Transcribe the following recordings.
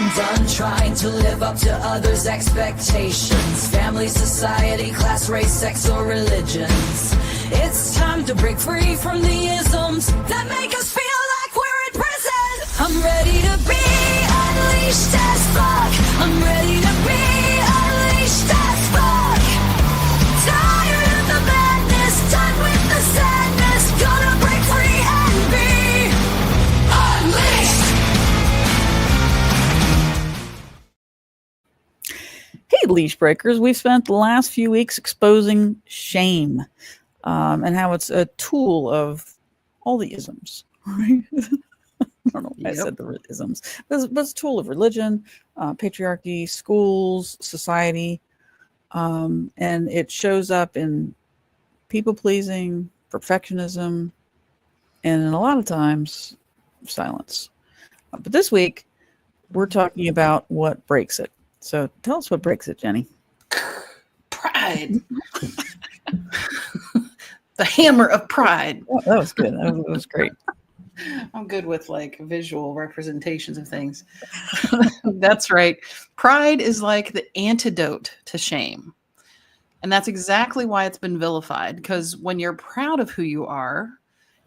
I'm done trying to live up to others' expectations. Family, society, class, race, sex, or religions. It's time to break free from the isms that make us feel like we're in prison. I'm ready to be unleashed as fuck. I'm ready to be unleashed as fuck. Tired of the madness, done with the sadness. Gonna break free and be unleashed. Hey, leash breakers. We've spent the last few weeks exposing shame and how it's a tool of all the isms. Right? I don't know why I said the isms, but it's a tool of religion, patriarchy, schools, society, and it shows up in people pleasing, perfectionism, and in a lot of times, silence. But this week, we're talking about what breaks it. So tell us what breaks it, Jenny. Pride. The hammer of pride. Oh, that was good. That was great. I'm good with like visual representations of things. That's right. Pride is like the antidote to shame. And that's exactly why it's been vilified. Because when you're proud of who you are,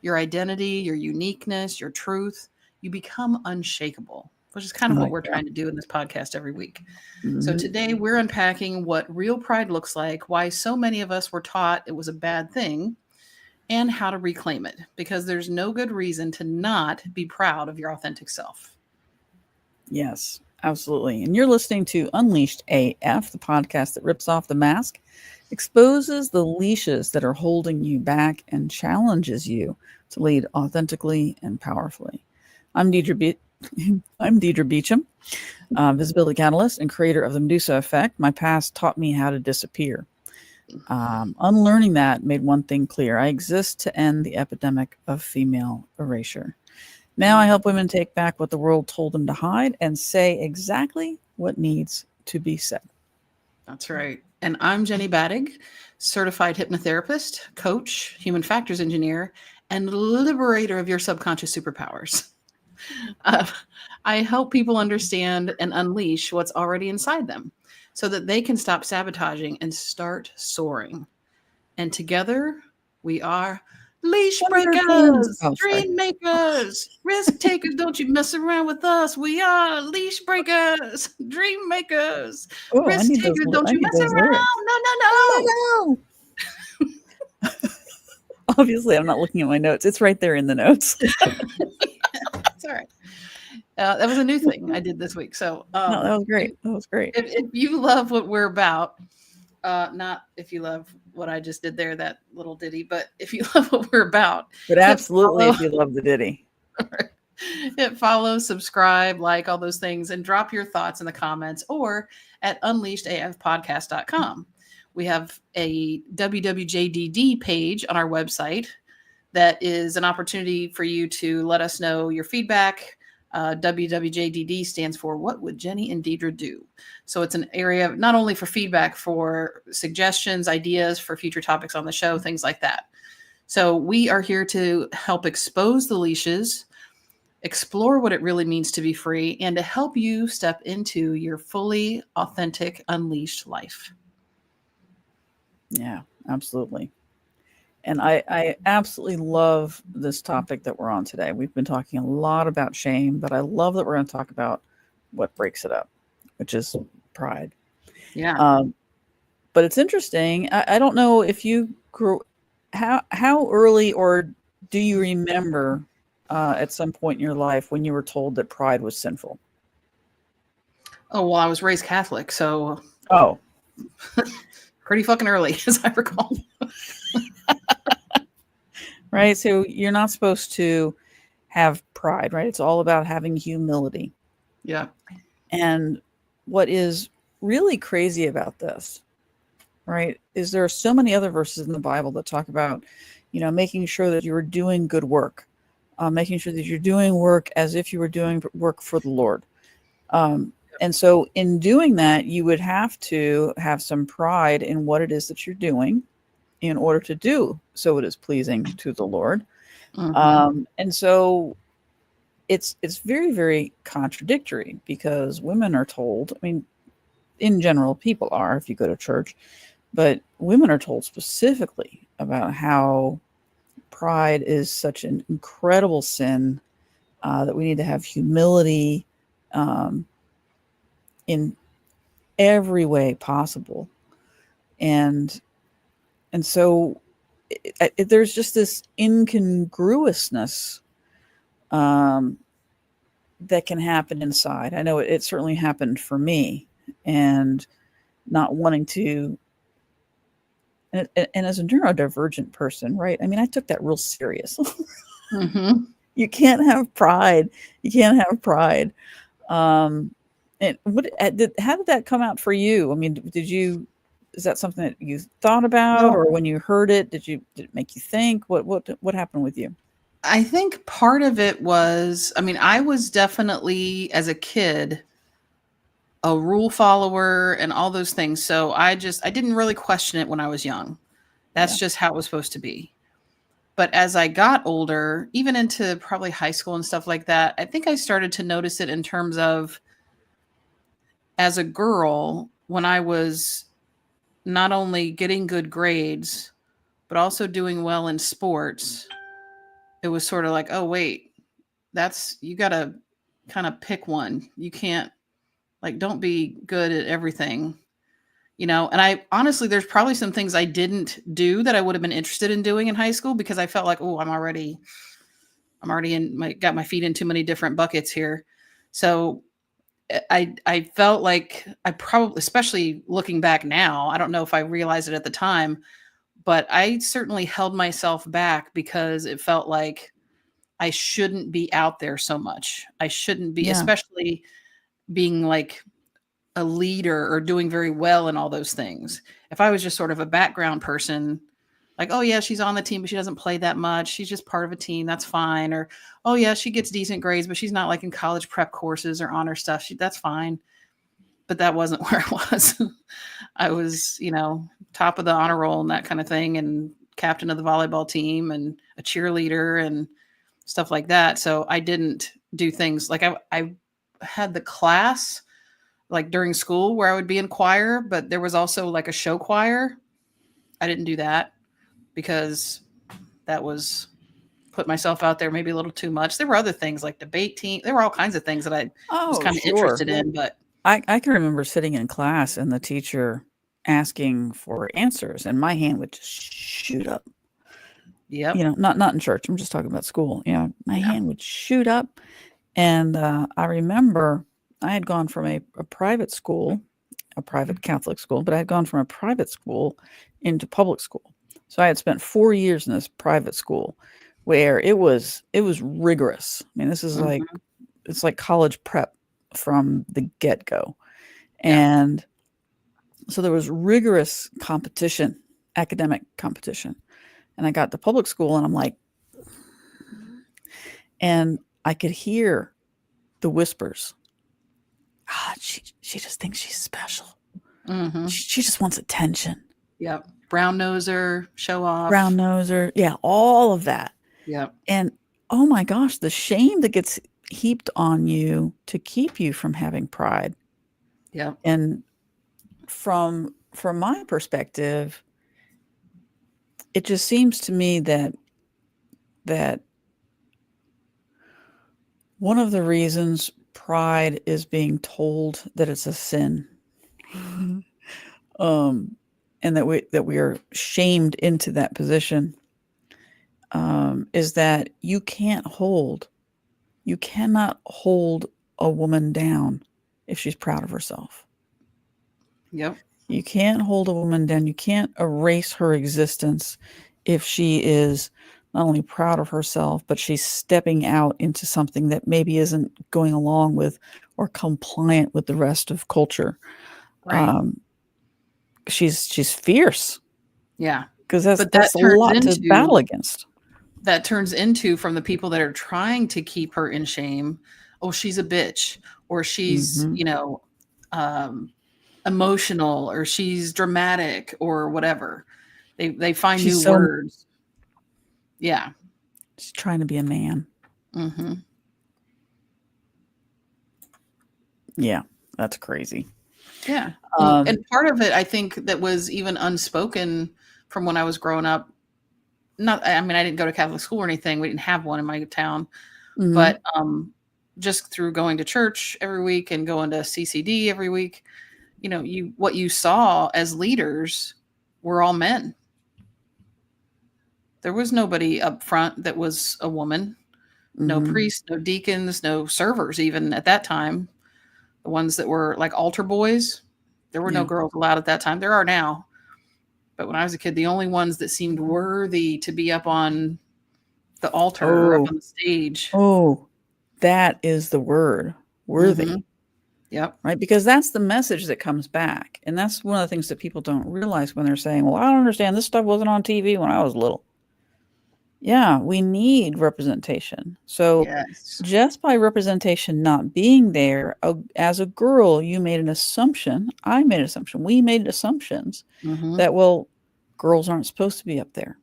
your identity, your uniqueness, your truth, you become unshakable, which is kind of what we're trying to do in this podcast every week. Mm-hmm. So today we're unpacking what real pride looks like, why so many of us were taught it was a bad thing, and how to reclaim it, because there's no good reason to not be proud of your authentic self. Yes, absolutely. And you're listening to Unleashed AF, the podcast that rips off the mask, exposes the leashes that are holding you back, and challenges you to lead authentically and powerfully. I'm Deidre Beecham, visibility catalyst and creator of the Medusa Effect. My past taught me how to disappear. Unlearning that made one thing clear. I exist to end the epidemic of female erasure. Now I help women take back what the world told them to hide and say exactly what needs to be said. That's right. And I'm Jenny Badig, certified hypnotherapist, coach, human factors engineer, and liberator of your subconscious superpowers. I help people understand and unleash what's already inside them so that they can stop sabotaging and start soaring. And together we are leash breakers, dream makers, risk takers. Don't you mess around with us. We are leash breakers, dream makers, risk takers. Don't you mess around. No. Obviously, I'm not looking at my notes. It's right there in the notes. It's all right. That was a new thing I did this week. So no, that was great. That was great. If you love what we're about, not if you love what I just did there, that little ditty, but if you love what we're about. But absolutely, if you love the ditty. Hit follow, subscribe, like all those things, and drop your thoughts in the comments or at unleashedafpodcast.com. We have a WWJDD page on our website that is an opportunity for you to let us know your feedback. WWJDD stands for What Would Jenny and Deidre Do? So it's an area not only for feedback, for suggestions, ideas for future topics on the show, things like that. So we are here to help expose the leashes, explore what it really means to be free, and to help you step into your fully authentic, unleashed life. Yeah, absolutely. And I absolutely love this topic that we're on today. We've been talking a lot about shame, but I love that we're going to talk about what breaks it up, which is pride. Yeah. But it's interesting. I don't know if you grew, how early, or do you remember at some point in your life when you were told that pride was sinful? Oh, well, I was raised Catholic, so. Oh. Pretty fucking early, as I recall. Right. So you're not supposed to have pride, right? It's all about having humility. Yeah. And what is really crazy about this, right, is there are so many other verses in the Bible that talk about, making sure that you're doing good work, making sure that you're doing work as if you were doing work for the Lord. And so in doing that, you would have to have some pride in what it is that you're doing in order to do so it is pleasing to the Lord. Mm-hmm. And so it's very, very contradictory, because women are told, I mean, in general, people are, if you go to church, but women are told specifically about how pride is such an incredible sin, that we need to have humility, in every way possible. And so there's just this incongruousness, um, that can happen inside. I know it certainly happened for me, and not wanting to. And as a neurodivergent person, right? I mean, I took that real serious. Mm-hmm. You can't have pride. You can't have pride. Um, and how did that come out for you? I mean, is that something that you thought about, Well, or when you heard it, did it make you think? What happened with you? I think part of it was, I mean, I was definitely, as a kid, a rule follower and all those things. So I didn't really question it when I was young. Yeah. That's just how it was supposed to be. But as I got older, even into probably high school and stuff like that, I think I started to notice it in terms of, as a girl, when I was not only getting good grades, but also doing well in sports, it was sort of like, oh, wait, you got to kind of pick one. You can't, like, don't be good at everything, And I honestly, there's probably some things I didn't do that I would have been interested in doing in high school, because I felt like, oh, I'm already got my feet in too many different buckets here. So I felt like I probably, especially looking back now, I don't know if I realized it at the time, but I certainly held myself back because it felt like I shouldn't be out there so much. I shouldn't be, Yeah. especially being like a leader or doing very well in all those things. If I was just sort of a background person, like, oh yeah, she's on the team, but she doesn't play that much. She's just part of a team. That's fine. Or, oh yeah, she gets decent grades, but she's not like in college prep courses or honor stuff. That's fine. But that wasn't where I was. I was, top of the honor roll and that kind of thing, and captain of the volleyball team and a cheerleader and stuff like that. So I didn't do things like I had the class like during school where I would be in choir, but there was also like a show choir. I didn't do that because that was put myself out there maybe a little too much. There were other things like debate team. There were all kinds of things that I was Oh, kind of sure. interested in, but I can remember sitting in class and the teacher asking for answers, and my hand would just shoot up. yep. Not in church. I'm just talking about school. My Yeah. hand would shoot up, and I remember I had gone from a private school, a private Catholic school, but I had gone from a private school into public school. So I had spent 4 years in this private school where it was rigorous. I mean, this is like Mhm. it's like college prep from the get-go. Yeah. And so there was rigorous competition, academic competition. And I got to public school and I'm like, and I could hear the whispers. She just thinks she's special. Mhm. She just wants attention. Yep. Brown noser, show Brown off. noser. Yeah, all of that. Yep. And oh my gosh, the shame that gets heaped on you to keep you from having pride. Yep. And from my perspective, it just seems to me that one of the reasons pride is being told that it's a sin, and that we are shamed into that position, is that you cannot hold a woman down if she's proud of herself. Yep. You can't hold a woman down. You can't erase her existence if she is not only proud of herself, but she's stepping out into something that maybe isn't going along with or compliant with the rest of culture. Right. She's fierce, Yeah. because But that's a lot to battle against. that turns into, from the people that are trying to keep her in shame, oh, she's a bitch, or she's, Mhm. emotional, or she's dramatic, or whatever. They find She's new so words. Yeah. she's trying to be a man. Mhm. Yeah, that's crazy. Yeah. And Um, part of it, I think, that was even unspoken from when I was growing up. I mean, I didn't go to Catholic school or anything. We didn't have one in my town, mhm, but just through going to church every week and going to CCD every week, what you saw as leaders were all men. There was nobody up front that was a woman. No mhm, priests, no deacons, no servers, even at that time. The ones that were like altar boys, there were no yeah. girls allowed at that time. There are now. But when I was a kid, the only ones that seemed worthy to be up on the altar or up Oh, on the stage. oh, that is the word, Mhm. worthy, Yep. right? Because that's the message that comes back, and that's one of the things that people don't realize when they're saying, "Well, I don't understand, this stuff wasn't on TV when I was little." Yeah, we need representation. So, Yes. just by representation not being there, as a girl, you made an assumption, I made an assumption, we made assumptions Mhm. that, well, girls aren't supposed to be up there.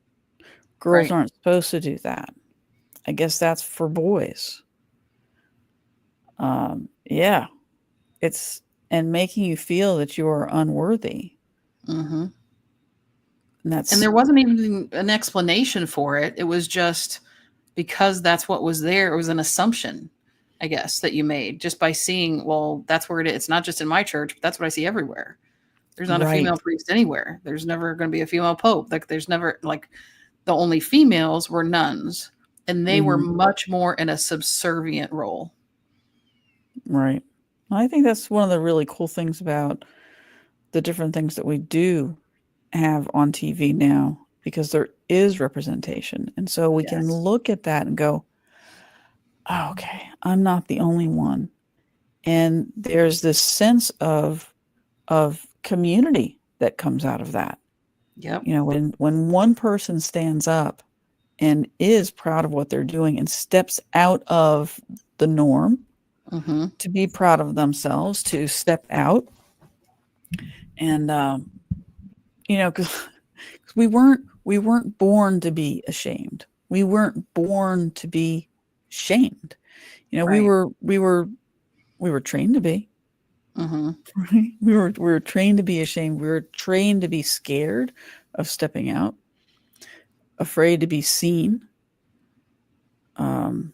Girls Right. aren't supposed to do that. I guess that's for boys. Yeah, it's and making you feel that you are unworthy. Mhm. And And that's there wasn't even an explanation for it. It was just because that's what was there. It was an assumption, I guess, that you made just by seeing, well, that's where it is. It's not just in my church, but that's what I see everywhere. There's not a right. female priest anywhere. There's never going to be a female pope. Like there's never like the only females were nuns, and they were Mhm, much more in a subservient role. right. I think that's one of the really cool things about the different things that we do have on TV now, because there is representation. And so we can Yes. look at that and go, oh, okay, I'm not the only one. And there's this sense of community that comes out of that. Yep. You know, when one person stands up and is proud of what they're doing and steps out of the norm Mm-hmm. to be proud of themselves, to step out and because we weren't born to be ashamed. We weren't born to be shamed. We Right. were we were trained to be. Mm-hmm. Right? We were trained to be ashamed. We were trained to be scared of stepping out, afraid to be seen. Um,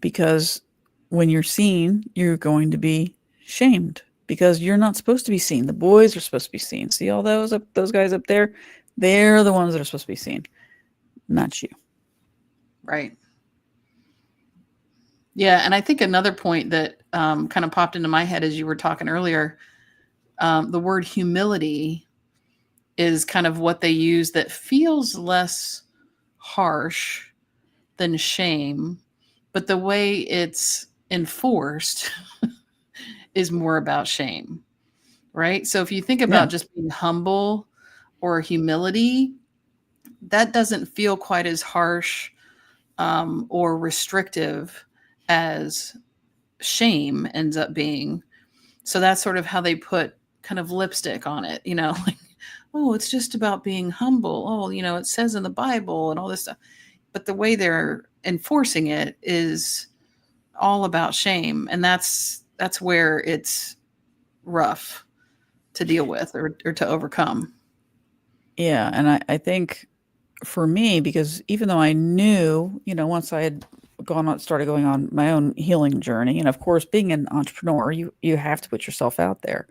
because when you're seen, you're going to be shamed because you're not supposed to be seen. The boys are supposed to be seen. See all those guys up there? They're the ones that are supposed to be seen, not you. Right. Yeah. And I think another point that kind of popped into my head as you were talking earlier, the word humility is kind of what they use that feels less harsh than shame, but the way it's enforced is more about shame, right? So if you think Yeah. about just being humble or humility, that doesn't feel quite as harsh or restrictive as shame ends up being. So that's sort of how they put kind of lipstick on it, like, oh, it's just about being humble. Oh, it says in the Bible and all this stuff. But the way they're enforcing it is all about shame. And that's where it's rough to deal with or to overcome. Yeah. And I think for me, because even though I knew, once I had started going on my own healing journey, and of course, being an entrepreneur, you have to put yourself out there.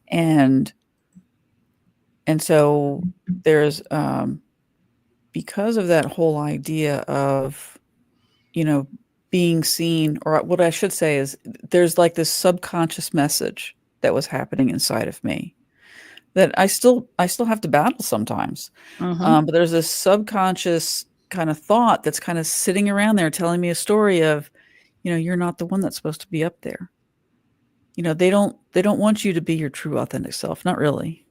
And so there's because of that whole idea of, you know, being seen, or what I should say is there's like this subconscious message that was happening inside of me that I still have to battle sometimes. Mm-hmm. But there's this subconscious kind of thought that's kind of sitting around there telling me a story of, you're not the one that's supposed to be up there. They don't want you to be your true authentic self. Not really.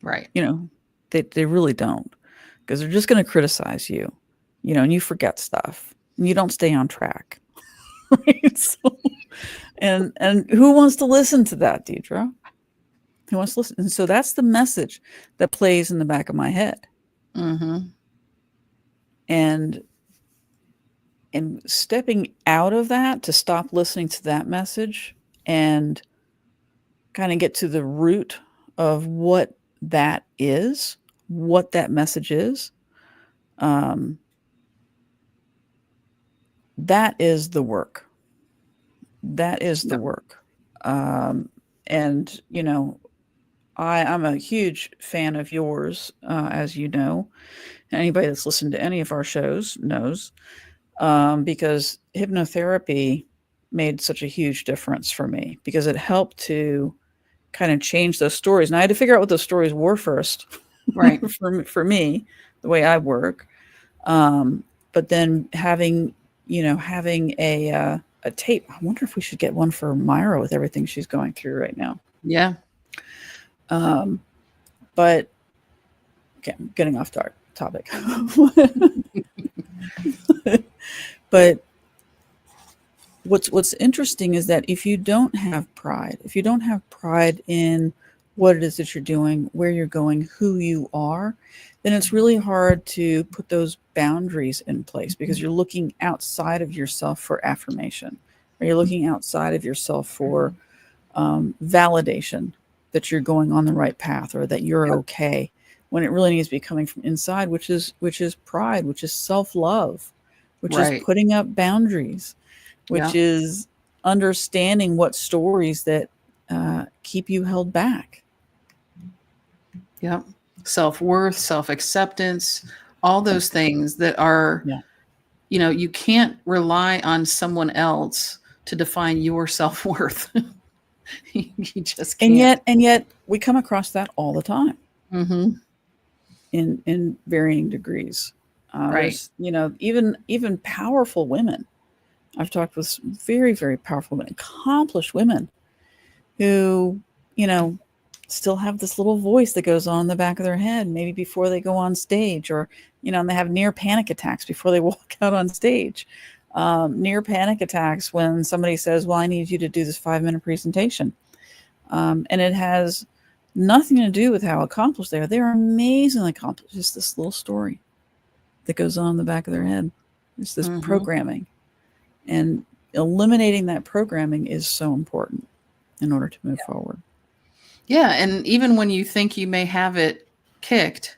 Right. You know, they really don't, because they're just going to criticize you, and you forget stuff and you don't stay on track. Right? So, and who wants to listen to that, Deidre? Who wants to listen? And so that's the message that plays in the back of my head. Mm-hmm. And stepping out of that to stop listening to that message and kind of get to the root of what that is, what that message is, that is the work. That is the Yep. work. And, you know, I'm a huge fan of yours, as you know. Anybody that's listened to any of our shows knows, because hypnotherapy made such a huge difference for me because it helped to kind of change those stories. And I had to figure out what those stories were first, Right. for me, the way I work. But then having a tape. I wonder if we should get one for Myra with everything she's going through right now. Yeah. But okay, I'm getting off topic. But what's interesting is that if you don't have pride, if you don't have pride in what it is that you're doing, where you're going, who you are, then it's really hard to put those boundaries in place because you're looking outside of yourself for affirmation, or you're looking outside of yourself for validation that you're going on the right path or that you're okay, when it really needs to be coming from inside, which is pride, which is self-love, which is Right. putting up boundaries, which Yeah. is understanding what stories that keep you held back. Yep. Self-worth, self-acceptance, all those things that are, Yeah. you know, you can't rely on someone else to define your self-worth. You just can't. And yet we come across that all the time Mm-hmm. in varying degrees. Right. There's, you know, even powerful women. I've talked with some very, very powerful women, accomplished women who, you know, still have this little voice that goes on in the back of their head, maybe before they go on stage, or, you know, and they have near panic attacks before they walk out on stage. Near panic attacks when somebody says, well, I need you to do this 5-minute presentation. And it has nothing to do with how accomplished they are. They're amazingly accomplished. Just this little story that goes on in the back of their head. It's this Mm-hmm. programming. And eliminating that programming is so important in order to move forward. Yeah. And even when you think you may have it kicked,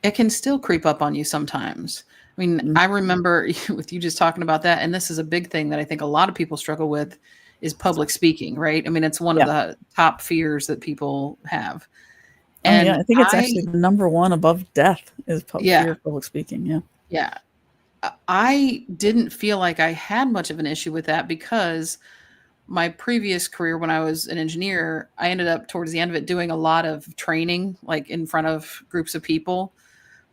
it can still creep up on you sometimes. I mean, I remember with you just talking about that, and this is a big thing that I think a lot of people struggle with is public speaking, right? I mean, it's one of the top fears that people have. And yeah, I think it's actually the number one above death is fear of public speaking. Yeah. Yeah. I didn't feel like I had much of an issue with that because my previous career, when I was an engineer, I ended up towards the end of it doing a lot of training, like in front of groups of people.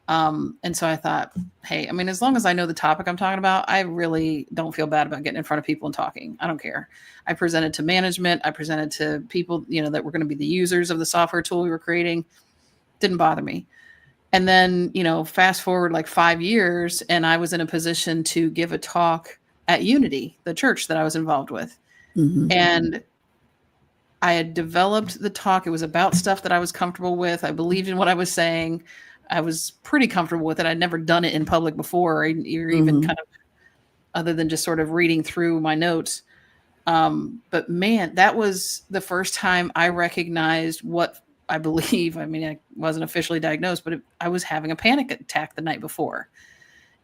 And so I thought, hey, I mean, as long as I know the topic I'm talking about, I really don't feel bad about getting in front of people and talking. I don't care. I presented to management. I presented to people, you know, that were going to be the users of the software tool we were creating. Didn't bother me. And then, you know, fast forward like 5 years, and I was in a position to give a talk at Unity, the church that I was involved with. Mm-hmm. And I had developed the talk. It was about stuff that I was comfortable with. I believed in what I was saying. I was pretty comfortable with it. I'd never done it in public before, or even kind of other than just sort of reading through my notes. But man, that was the first time I recognized what I believe. I mean, I wasn't officially diagnosed, but I was having a panic attack the night before.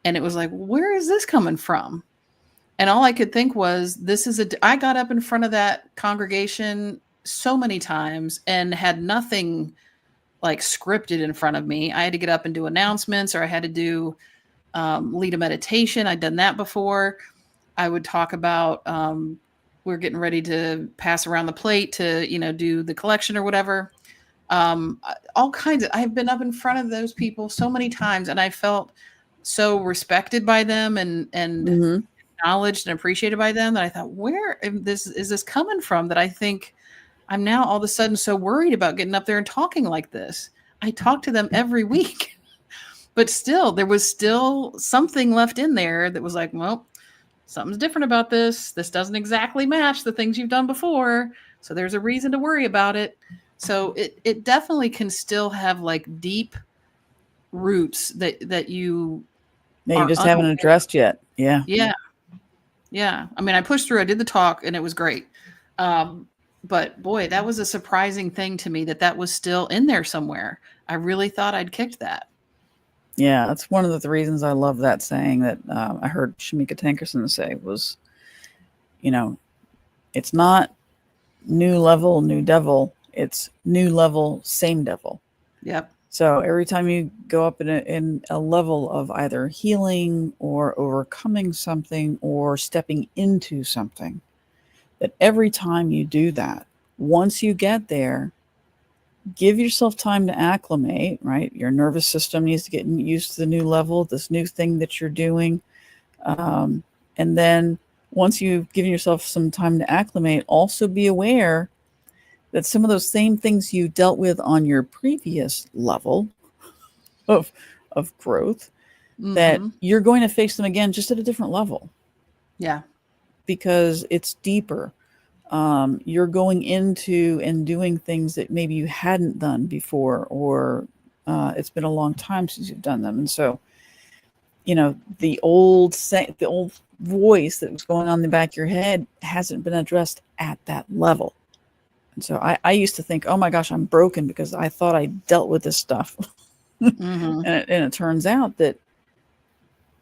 And it was like, where is this coming from? And all I could think was, I got up in front of that congregation so many times and had nothing like scripted in front of me. I had to get up and do announcements, or I had to do lead a meditation. I'd done that before. I would talk about we're getting ready to pass around the plate to, you know, do the collection or whatever. All kinds of, I've been up in front of those people so many times, and I felt so respected by them and acknowledged and appreciated by them that I thought, where is this coming from? That I think I'm now all of a sudden so worried about getting up there and talking like this. I talk to them every week, but still, there was still something left in there that was like, well, something's different about this. This doesn't exactly match the things you've done before. So there's a reason to worry about it. So it definitely can still have like deep roots that you just haven't addressed yet. Yeah. Yeah. I mean, I pushed through. I did the talk, and it was great. But boy, that was a surprising thing to me that was still in there somewhere. I really thought I'd kicked that. Yeah, that's one of the reasons I love that saying that I heard Shamika Tankerson say was, it's not new level, new devil. It's new level, same devil. Yep. So every time you go up in a level of either healing or overcoming something or stepping into something, that every time you do that, once you get there, give yourself time to acclimate, right? Your nervous system needs to get used to the new level, this new thing that you're doing. And then once you've given yourself some time to acclimate, also be aware that some of those same things you dealt with on your previous level of growth, that you're going to face them again, just at a different level. Yeah. Because it's deeper. You're going into and doing things that maybe you hadn't done before, or it's been a long time since you've done them. And so, the old voice that was going on in the back of your head hasn't been addressed at that level. And so I used to think, oh my gosh, I'm broken because I thought I dealt with this stuff. And it turns out that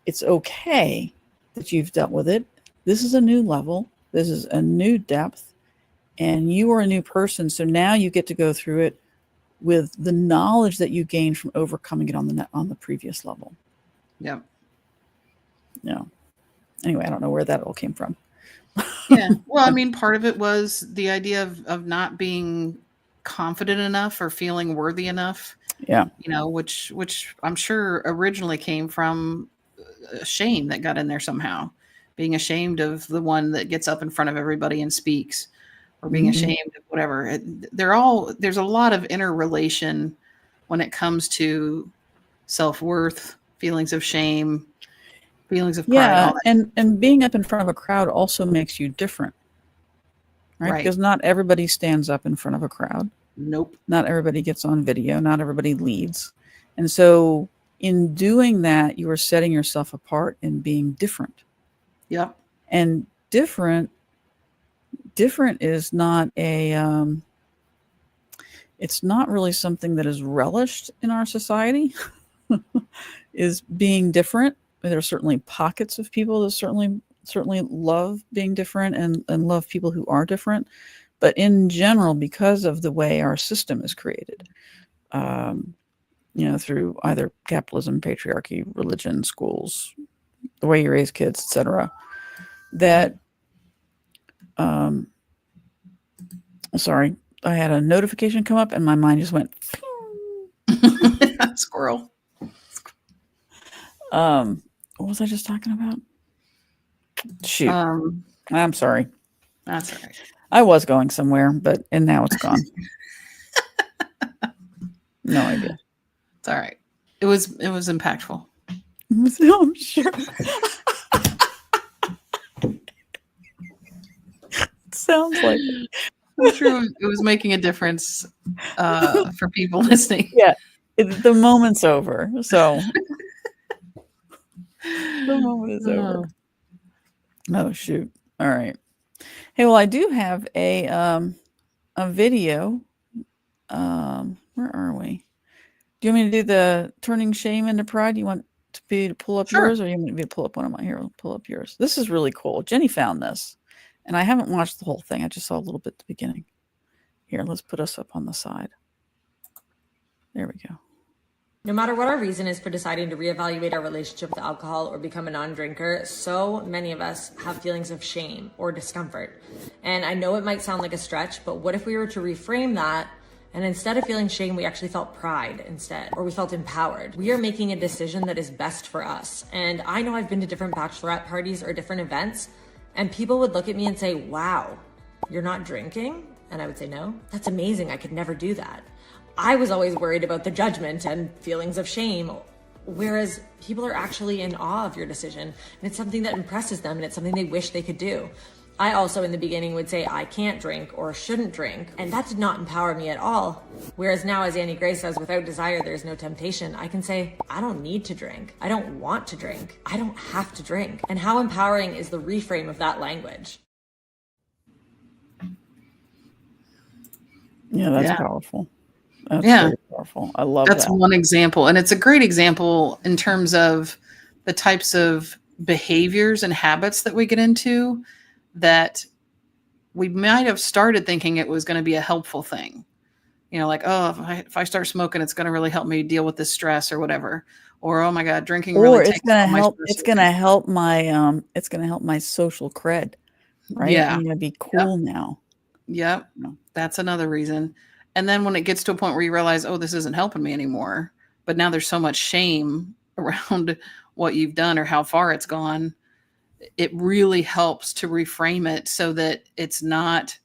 it's okay that you've dealt with it. This is a new level. This is a new depth, and you are a new person. So now you get to go through it with the knowledge that you gained from overcoming it on the previous level. Yep. Yeah. Anyway, I don't know where that all came from. Yeah. Well, I mean, part of it was the idea of not being confident enough or feeling worthy enough. Yeah. Which I'm sure originally came from shame that got in there somehow. Being ashamed of the one that gets up in front of everybody and speaks, or being ashamed of whatever. There's a lot of interrelation when it comes to self-worth, feelings of shame, feelings of pride. Yeah, and being up in front of a crowd also makes you different, right? Because not everybody stands up in front of a crowd. Nope. Not everybody gets on video. Not everybody leads. And so in doing that, you are setting yourself apart and being different. Yep. And different is not it's not really something that is relished in our society, is being different. There are certainly pockets of people that certainly love being different and love people who are different. But in general, because of the way our system is created, through either capitalism, patriarchy, religion, schools, the way you raise kids, etc., that sorry, I had a notification come up and my mind just went squirrel. What was I just talking about? Shoot. I'm sorry. That's all right. I was going somewhere, and now it's gone. No idea. It's all right. It was impactful. I'm sure. It sounds like I'm sure it was making a difference for people listening. Yeah. The moment's over. So the moment is over. Oh, shoot. All right. Hey, well, I do have a video. Where are we? Do you want me to do the turning shame into pride? You want to pull up yours, or you want me to pull up one of mine? Here, I'll pull up yours. This is really cool. Jenny found this, and I haven't watched the whole thing. I just saw a little bit at the beginning. Here, let's put us up on the side. There we go. No matter what our reason is for deciding to reevaluate our relationship with alcohol or become a non-drinker, so many of us have feelings of shame or discomfort. And I know it might sound like a stretch, but what if we were to reframe that, and instead of feeling shame, we actually felt pride instead, or we felt empowered? We are making a decision that is best for us. And I know I've been to different bachelorette parties or different events, and people would look at me and say, wow, you're not drinking? And I would say, no, that's amazing. I could never do that. I was always worried about the judgment and feelings of shame, whereas people are actually in awe of your decision, and it's something that impresses them, and it's something they wish they could do. I also in the beginning would say I can't drink or shouldn't drink, and that did not empower me at all. Whereas now, as Annie Gray says, without desire there's no temptation, I can say I don't need to drink, I don't want to drink, I don't have to drink. And how empowering is the reframe of that language? Yeah, that's Yeah. powerful. That's Yeah. very powerful. I love That's that. one example. And it's a great example in terms of the types of behaviors and habits that we get into that we might have started thinking it was going to be a helpful thing. Like, oh, if I start smoking, it's going to really help me deal with this stress or whatever. Or, oh my God, drinking really Or it's takes gonna all my help stress it's away. gonna help my social cred, right? Yeah. I'm gonna be Yep. cool now. Yep. No. That's another reason. And then when it gets to a point where you realize, oh, this isn't helping me anymore, but now there's so much shame around what you've done or how far it's gone, it really helps to reframe it so that it's not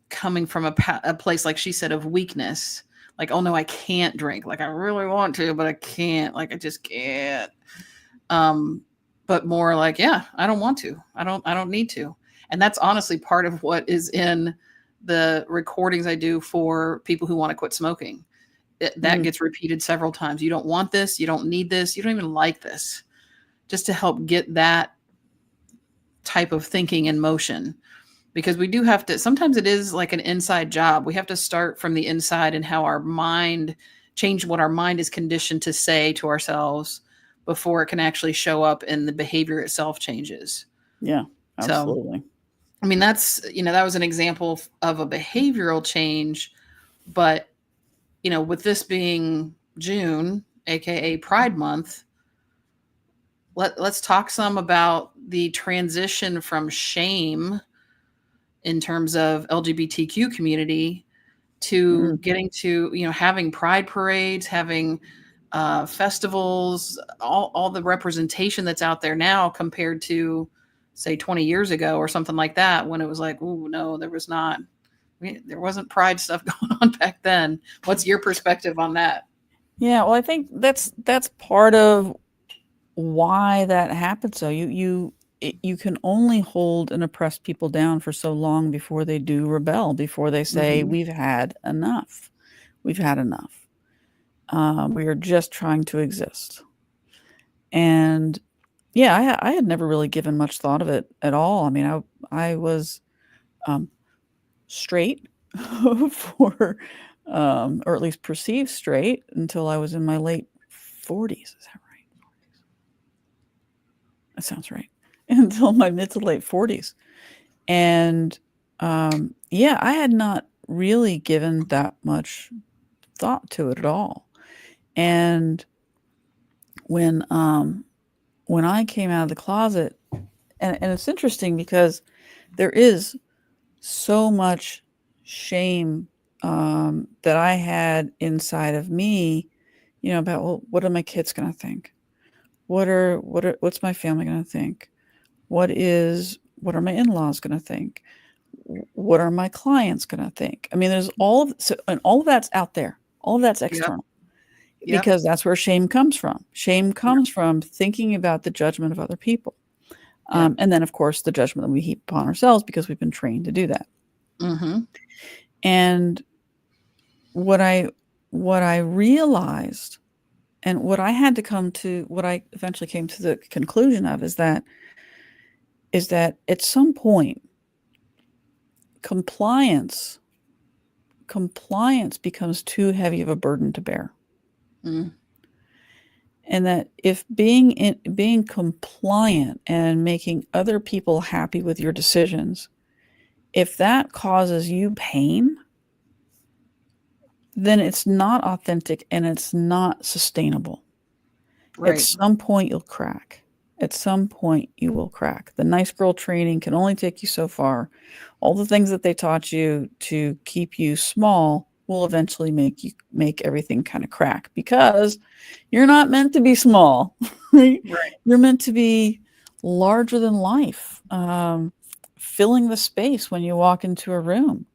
coming from a place, like she said, of weakness. Like, oh no, I can't drink. Like, I really want to, but I can't. Like, I just can't. But more like, yeah, I don't want to. I don't need to. And that's honestly part of what is in the recordings I do for people who want to quit smoking. That Mm, gets repeated several times. You don't want this. You don't need this. You don't even like this. Just to help get that type of thinking in motion. Because we do have to, sometimes it is like an inside job. We have to start from the inside and how our mind, change what our mind is conditioned to say to ourselves before it can actually show up and the behavior itself changes. yeah, So, absolutely. I mean, that's, that was an example of a behavioral change. But, with this being June, AKA Pride Month, let's talk some about the transition from shame in terms of LGBTQ community to Mm, getting to, having pride parades, having festivals, all the representation that's out there now compared to, say, 20 years ago or something like that, when it was like, oh, no, there was not. There wasn't pride stuff going on back then. What's your perspective on that? yeah, well, I think that's part of why that happens. So you can only hold and oppress people down for so long before they do rebel, before they say, Hmm. we've had enough. We've had enough. We are just trying to exist. And yeah, I had never really given much thought of it at all. I mean, I was um, straight for, or at least perceived straight until I was in my late 40s. Is that right? That sounds right. Until my mid to late 40s. And yeah, I had not really given that much thought to it at all. And when when I came out of the closet, and it's interesting because there is so much shame that I had inside of me, about, well, what are my kids going to think? What's my family going to think? What are my in-laws going to think? What are my clients going to think? I mean, there's and all of that's out there. All of that's Yep. external Yep. because that's where shame comes from. Shame comes from thinking about the judgment of other people. Yep. And then, of course, the judgment that we heap upon ourselves because we've been trained to do that. Hmm. And what I realized, and what I had to come to, what I eventually came to the conclusion of, is that at some point, compliance becomes too heavy of a burden to bear. Mm. And that if being compliant and making other people happy with your decisions, if that causes you pain, then it's not authentic and it's not sustainable. At Right. some point you'll crack. At some point you will crack. The nice girl training can only take you so far. All the things that they taught you to keep you small will eventually make everything kind of crack, because you're not meant to be small. Right? Right. You're meant to be larger than life, filling the space when you walk into a room.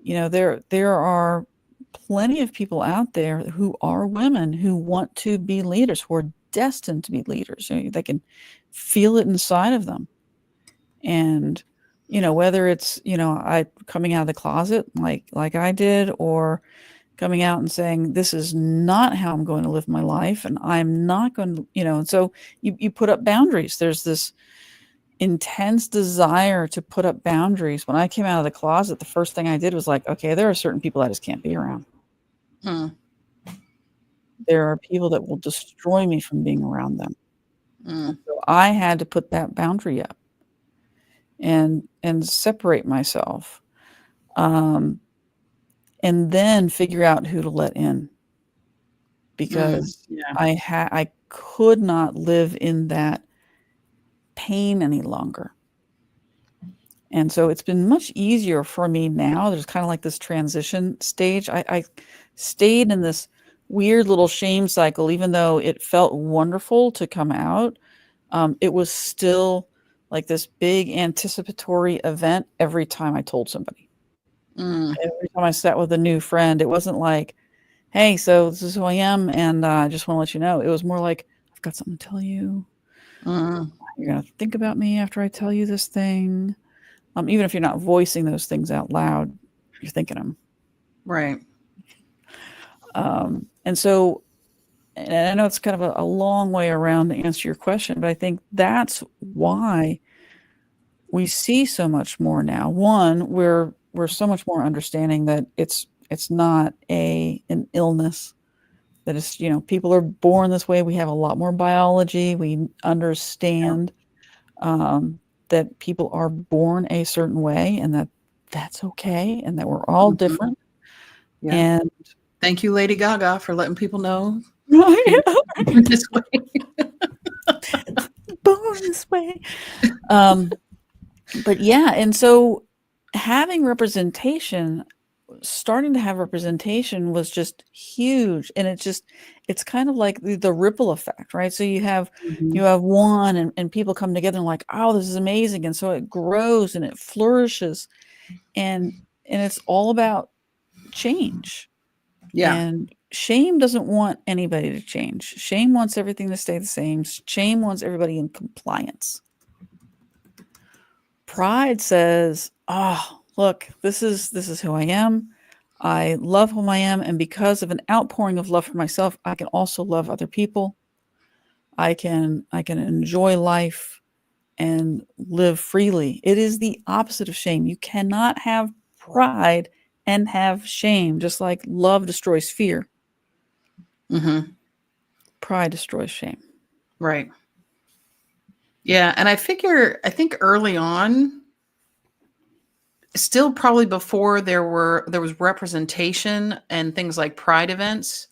There are plenty of people out there who are women who want to be leaders, who are destined to be leaders. They can feel it inside of them. And, whether it's, I coming out of the closet like I did, or coming out and saying, this is not how I'm going to live my life. And I'm not going to, and so you put up boundaries. There's this, intense desire to put up boundaries. When I came out of the closet, the first thing I did was like, okay, there are certain people I just can't be around. Hmm. There are people that will destroy me from being around them. Mm. So I had to put that boundary up and separate myself, and then figure out who to let in, because Yeah. I could not live in that pain any longer. And so it's been much easier for me now. There's kind of like this transition stage. I stayed in this weird little shame cycle, even though it felt wonderful to come out. It was still like this big anticipatory event every time I told somebody. Mm. Every time I sat with a new friend, it wasn't like, hey, so this is who I am, and I just want to let you know. It was more like, I've got something to tell you. Mm. You're going to think about me after I tell you this thing. Even if you're not voicing those things out loud, you're thinking them. Right. And so, and I know it's kind of a long way around to answer your question, but I think that's why we see so much more now. One, we're so much more understanding that it's not an illness, that is, people are born this way. We have a lot more biology. We understand that people are born a certain way, and that's okay, and that we're all Mhm. different. Yeah. And Thank you, Lady Gaga, for letting people know right, people this way. born this way. But yeah, and so having representation, starting to have representation was just huge. And it's kind of like the ripple effect, right? So you have Mhm. one, and people come together and like, oh, this is amazing. And so it grows and it flourishes, and it's all about change. Yeah. And shame doesn't want anybody to change. Shame wants everything to stay the same. Shame wants everybody in compliance. Pride says, "Oh, look, this is who I am. I love who I am, and because of an outpouring of love for myself, I can also love other people. I can enjoy life and live freely." It is the opposite of shame. You cannot have pride and have shame, just like love destroys fear. Hmm. Pride destroys shame. Right. Yeah. And I think early on, still probably before there was representation and things like pride events,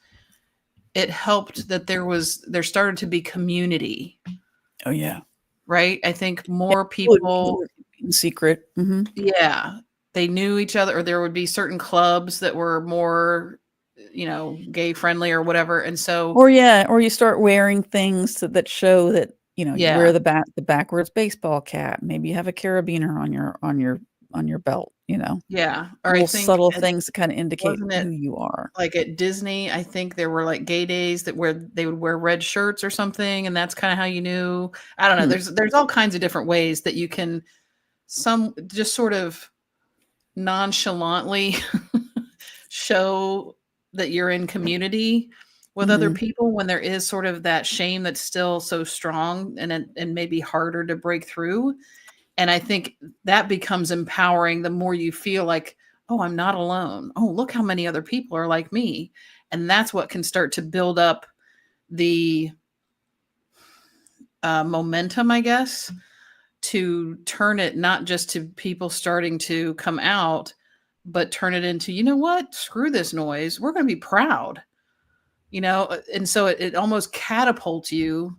it helped that there started to be community, Oh yeah. right? I think Yeah, more people people, would in secret. Mhm. yeah, they knew each other, or there would be certain clubs that were more, gay friendly or whatever. And so, Or yeah, or you start wearing things that show that, you yeah, wear the backwards baseball cap. Maybe you have a carabiner on your belt, yeah. Or I little think, subtle things that kind of indicate wasn't who it you are. like at Disney? I think there were like gay days that where they would wear red shirts or something, and that's kind of how you knew. I don't know. Hmm. There's all kinds of different ways that you can some just sort of nonchalantly show that you're in community with other Mhm. people when there is sort of that shame that's still so strong and maybe harder to break through. And I think that becomes empowering the more you feel like, oh, I'm not alone. Oh, look how many other people are like me. And that's what can start to build up the momentum, I guess, to turn it not just to people starting to come out, but turn it into, you know what? Screw this noise. We're going to be proud, and so it almost catapults you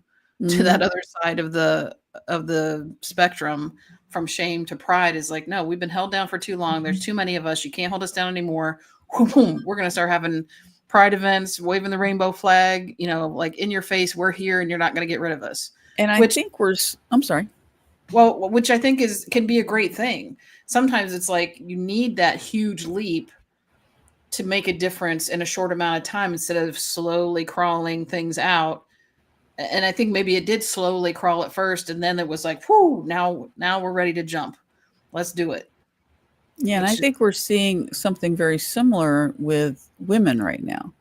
to that Mhm. other side of the spectrum from shame to pride. Is like, no, we've been held down for too long. There's too many of us. You can't hold us down anymore. Boom, we're going to start having pride events, waving the rainbow flag, like in your face, we're here and you're not going to get rid of us. And I Which think I'm sorry. Well, which I think can be a great thing. Sometimes it's like you need that huge leap to make a difference in a short amount of time instead of slowly crawling things out. And I think maybe it did slowly crawl at first, and then it was like, whoo, now we're ready to jump. Let's do it. Yeah, and I Which think we're seeing something very similar with women right now.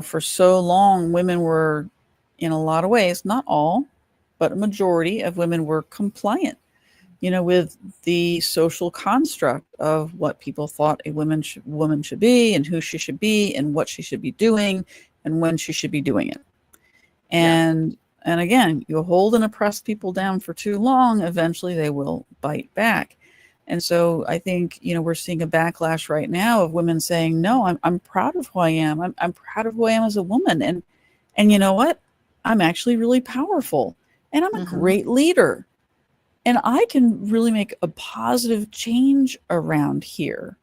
For so long, women were, in a lot of ways, not all, but a majority of women were compliant, with the social construct of what people thought a woman should be and who she should be and what she should be doing and when she should be doing it. Yeah. And again, you hold and oppress people down for too long, eventually they will bite back. And so I think, we're seeing a backlash right now of women saying, no, I'm proud of who I am. I'm proud of who I am as a woman. And you know what? I'm actually really powerful and I'm a great leader. And I can really make a positive change around here.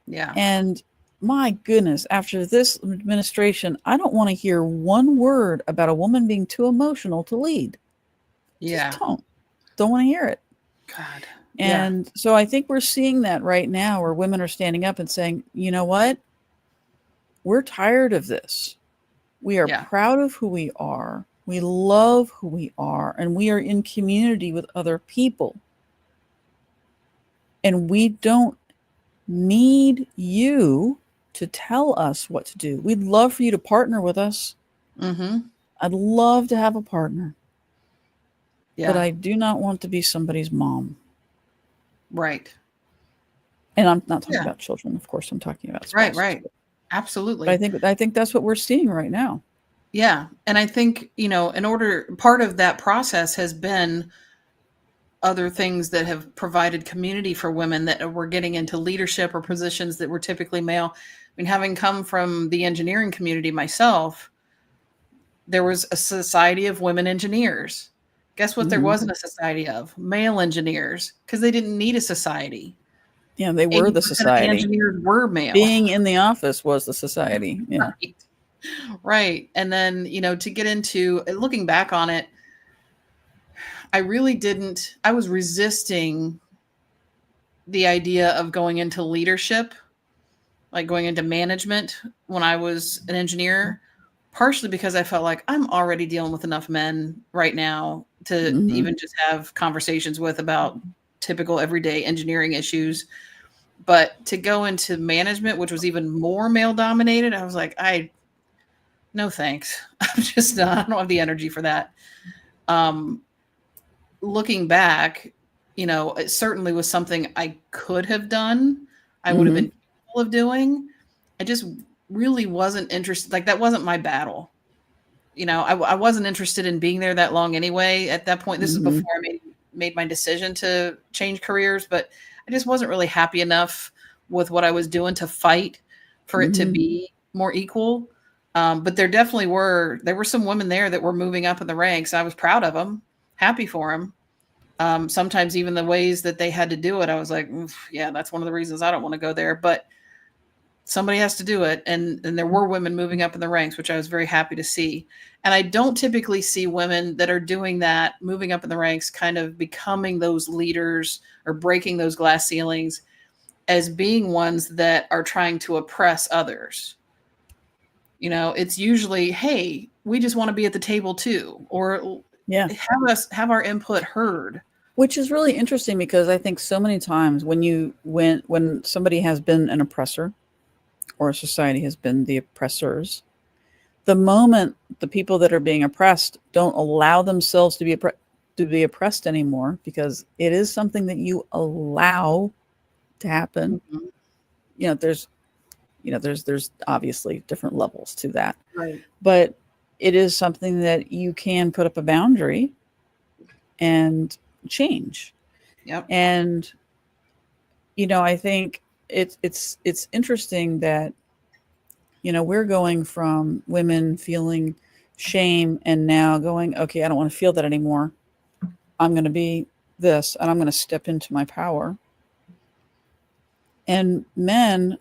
Yeah. And my goodness, after this administration, I don't want to hear one word about a woman being too emotional to lead. Yeah. Just don't want to hear it. God. And so I think we're seeing that right now where women are standing up and saying, you know what? We're tired of this. We are proud of who we are. We love who we are. And we are in community with other people. And we don't need you to tell us what to do. We'd love for you to partner with us. I'd love to have a partner. But I do not want to be somebody's mom. Right. And I'm not talking about children, of course. I'm talking about spouses. Right. Absolutely. But I think that's what we're seeing right now. Yeah. And I think, part of that process has been other things that have provided community for women that were getting into leadership or positions that were typically male. I mean, having come from the engineering community myself, there was a society of women engineers. Guess what? There wasn't a society of male engineers because they didn't need a society. Yeah, they were the society. The engineers were male. Being in the office was the society. Yeah. Right. And then, to get into looking back on it, I was resisting the idea of going into leadership, like going into management when I was an engineer, partially because I felt like I'm already dealing with enough men right now to even just have conversations with about typical everyday engineering issues. But to go into management, which was even more male dominated, I was like, no, thanks. I'm just not, I don't have the energy for that. Looking back, it certainly was something I could have done. I would have been capable of doing. I just really wasn't interested. Like, that wasn't my battle. I wasn't interested in being there that long anyway. At that point, this is before I made my decision to change careers, but I just wasn't really happy enough with what I was doing to fight for it to be more equal. But there were some women there that were moving up in the ranks. I was proud of them, happy for them. Sometimes even the ways that they had to do it, I was like, yeah, that's one of the reasons I don't want to go there. But somebody has to do it. And there were women moving up in the ranks, which I was very happy to see. And I don't typically see women that are doing that, moving up in the ranks, kind of becoming those leaders or breaking those glass ceilings as being ones that are trying to oppress others. It's usually, hey, we just want to be at the table too, or have our input heard. Which is really interesting because I think so many times when somebody has been an oppressor or a society has been the oppressors, the moment the people that are being oppressed don't allow themselves to be oppressed anymore, because it is something that you allow to happen. There's obviously different levels to that, right? But it is something that you can put up a boundary and change. Yep. And I think it's interesting that we're going from women feeling shame and now going, okay, I don't want to feel that anymore. I'm going to be this and I'm going to step into my power. And men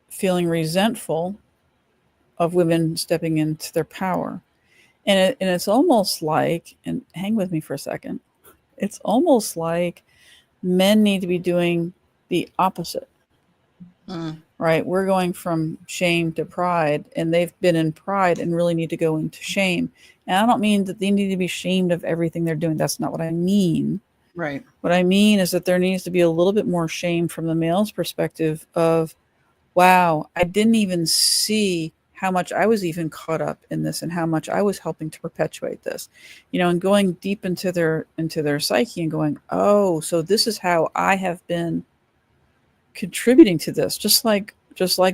feeling resentful of women stepping into their power. And it's almost like, and hang with me for a second, it's almost like men need to be doing the opposite. Right? We're going from shame to pride, and they've been in pride and really need to go into shame. And I don't mean that they need to be shamed of everything they're doing. That's not what I mean. Right. What I mean is that there needs to be a little bit more shame from the male's perspective of, wow, I didn't even see how much I was even caught up in this and how much I was helping to perpetuate this, and going deep into their psyche and going, oh, so this is how I have been contributing to this, just like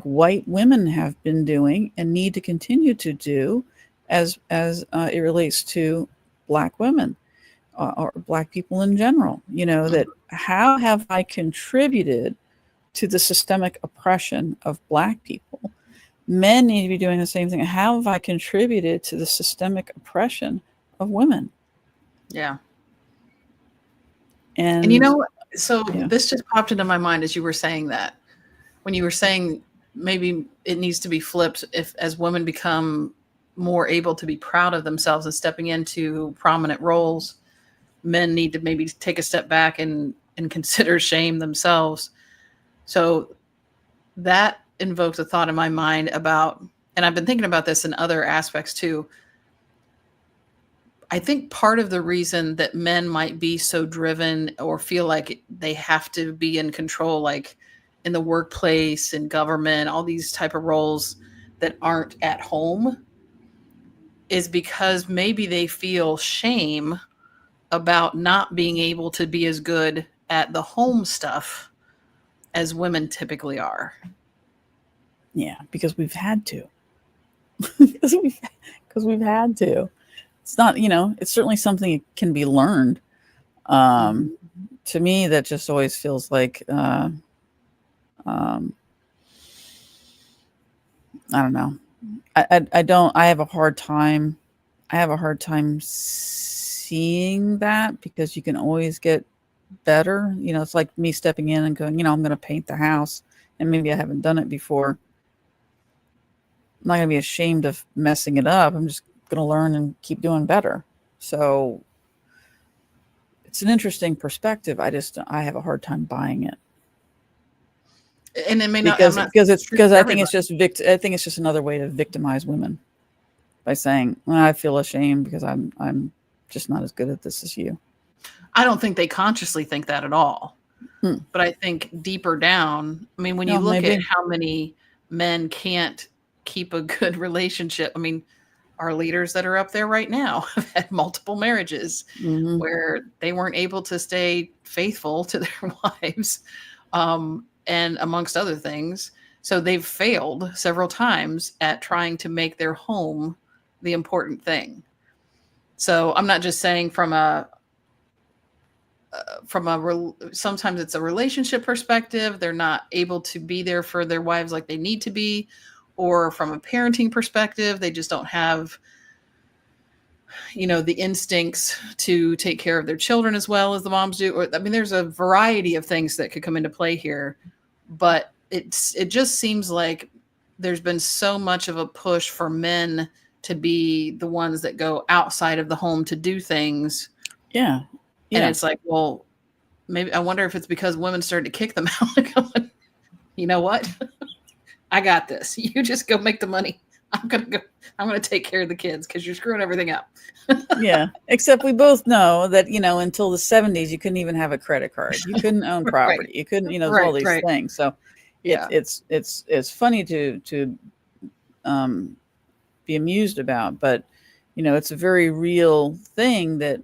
white women have been doing and need to continue to do as it relates to Black women or Black people in general. That how have I contributed to the systemic oppression of Black people? Men need to be doing the same thing. How have I contributed to the systemic oppression of women? Yeah. And so this just popped into my mind as you were saying that. When you were saying maybe it needs to be flipped, if as women become more able to be proud of themselves and stepping into prominent roles, men need to maybe take a step back and consider shame themselves. So that invokes a thought in my mind about, and I've been thinking about this in other aspects too. I think part of the reason that men might be so driven or feel like they have to be in control, like in the workplace and government, all these type of roles that aren't at home, is because maybe they feel shame about not being able to be as good at the home stuff as women typically are. Yeah, because we've had to. because we've had to. It's not, it's certainly something that can be learned. To me, that just always feels like, I don't know. I have a hard time seeing that, because you can always get better. It's like me stepping in and going, I'm going to paint the house, and maybe I haven't done it before. I'm not going to be ashamed of messing it up. I'm just going to learn and keep doing better. So it's an interesting perspective. I have a hard time buying it. And it may not, because I think it's just another way to victimize women by saying, well, I feel ashamed because I'm just not as good at this as you. I don't think they consciously think that at all. But I think deeper down, I mean, when you look at how many men can't keep a good relationship, I mean, our leaders that are up there right now have had multiple marriages where they weren't able to stay faithful to their wives, and amongst other things. So they've failed several times at trying to make their home the important thing. So I'm not just saying sometimes it's a relationship perspective. They're not able to be there for their wives like they need to be, or from a parenting perspective, they just don't have, the instincts to take care of their children as well as the moms do. Or, I mean, there's a variety of things that could come into play here, but it just seems like there's been so much of a push for men to be the ones that go outside of the home to do things. Yeah. And it's like, well, maybe I wonder if it's because women started to kick them out. Going, you know what? I got this. You just go make the money. I'm going to take care of the kids because you're screwing everything up. Yeah. Except we both know that, until the 70s, you couldn't even have a credit card. You couldn't own property. Right. You couldn't, all these things. So it's funny to be amused about, but, it's a very real thing that,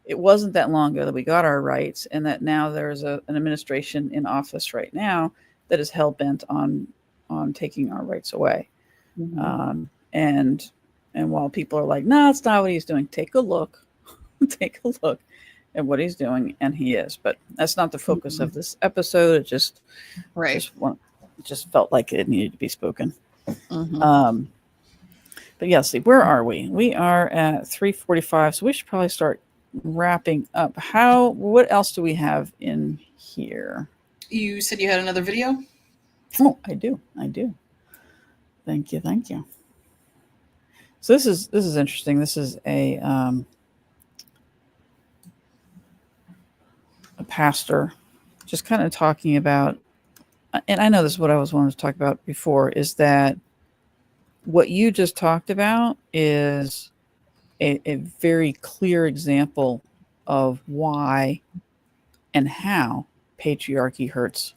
it wasn't that long ago that we got our rights, and that now there's an administration in office right now that is hell-bent on taking our rights away. And while people are like, no, it's not what he's doing, take a look at what he's doing, and he is. But that's not the focus of this episode. It just felt like it needed to be spoken. But yeah, see, where are we? We are at 3:45, so we should probably start wrapping up. What else do we have in here? You said you had another video? Oh, I do. Thank you. So this is interesting. This is a pastor just kind of talking about, and I know this is what I was wanting to talk about before, is that what you just talked about is a very clear example of why and how patriarchy hurts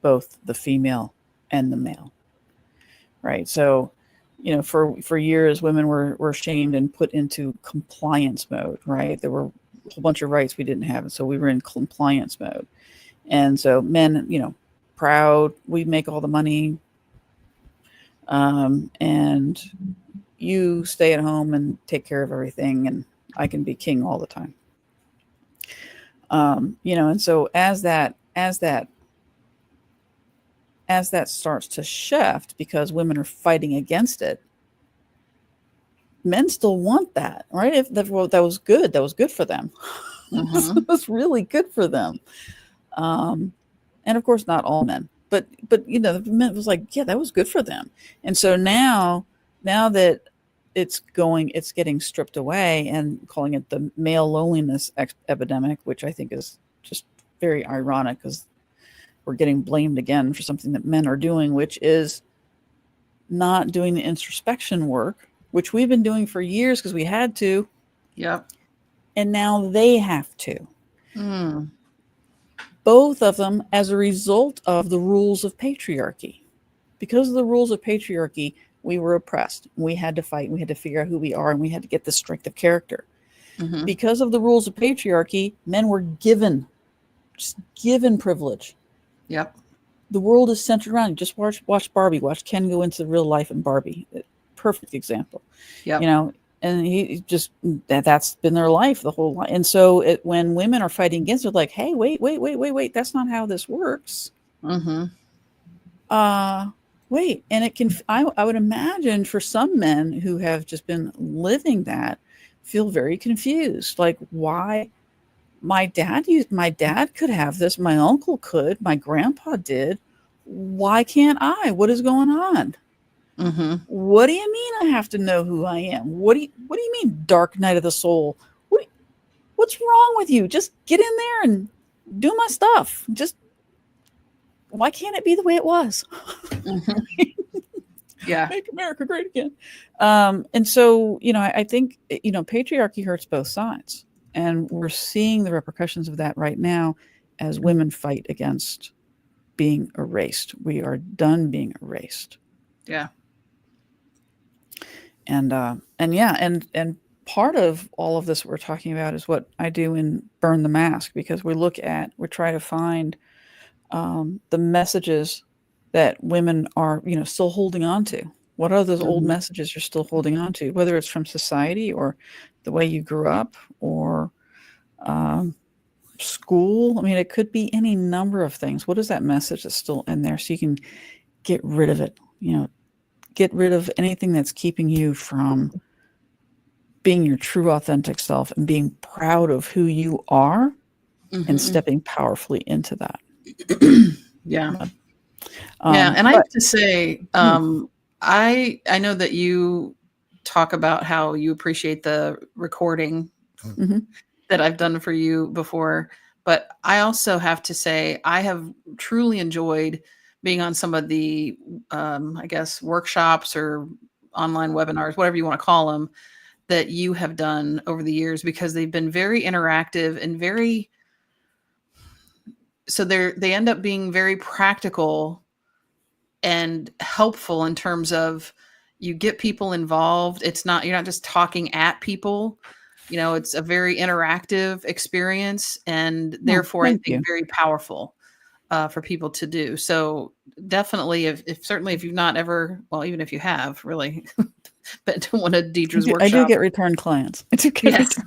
both the female and the male. right? So, for years, women were shamed and put into compliance mode, right? There were a whole bunch of rights we didn't have, and so we were in compliance mode. And so men, proud, we make all the money, and you stay at home and take care of everything, and I can be king all the time. And so as that starts to shift, because women are fighting against it, men still want that, right? If that was good for them. Mm-hmm. It was really good for them. And of course, not all men, but the men was like, yeah, that was good for them. And so now that it's getting stripped away, and calling it the male loneliness epidemic, which I think is just very ironic, because we're getting blamed again for something that men are doing, which is not doing the introspection work, which we've been doing for years because we had to. Yep. And now they have to. Mm. Both of them as a result of the rules of patriarchy. Because of the rules of patriarchy, we were oppressed. We had to fight. We had to figure out who we are, and we had to get the strength of character. Mm-hmm. Because of the rules of patriarchy, men were given privilege. Yep. The world is centered around. Just watch Barbie. Watch Ken go into real life in Barbie. Perfect example. Yep. And he just, that's been their life the whole life. And so when women are fighting against it, like, hey, wait, that's not how this works. Mm-hmm. Wait, and it can, I would imagine for some men who have just been living that, feel very confused. Like, why? My dad could have this. My uncle could. My grandpa did. Why can't I? What is going on? Mm-hmm. What do you mean I have to know who I am? What do you mean, dark night of the soul? What's wrong with you? Just get in there and do my stuff. Just, why can't it be the way it was? Mm-hmm. Yeah. Make America great again. And so, I think, patriarchy hurts both sides. And we're seeing the repercussions of that right now as women fight against being erased. We are done being erased. Yeah. And part of all of this we're talking about is what I do in Burn the Mask, because we try to find the messages that women are, still holding on to. What are those old messages you're still holding on to, whether it's from society or the way you grew up or school? I mean, it could be any number of things. What is that message that's still in there, so you can get rid of it? Get rid of anything that's keeping you from being your true authentic self and being proud of who you are, and stepping powerfully into that. Yeah. And I have to say, I know that you talk about how you appreciate the recording that I've done for you before, but I also have to say I have truly enjoyed being on some of the, I guess, workshops or online webinars, whatever you want to call them, that you have done over the years, because they've been very interactive and so they end up being very practical and helpful in terms of, you get people involved. You're not just talking at people. It's a very interactive experience, and therefore I think very powerful for people to do. So definitely, if you've not ever, well, even if you have really been to one of Deidre's workshops. I do get return clients. Yes.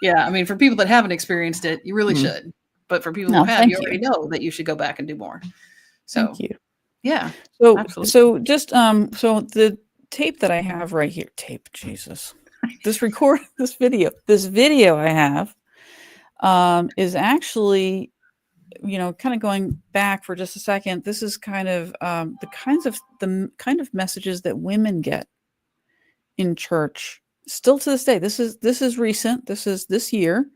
Yeah. I mean, for people that haven't experienced it, you really should. But for people who have, you already know that you should go back and do more. So thank you. Yeah. So absolutely. So just so the tape that I have right here, Jesus. This video I have is actually, kind of going back for just a second. This is kind of the kind of messages that women get in church still to this day. This is recent. This is this year.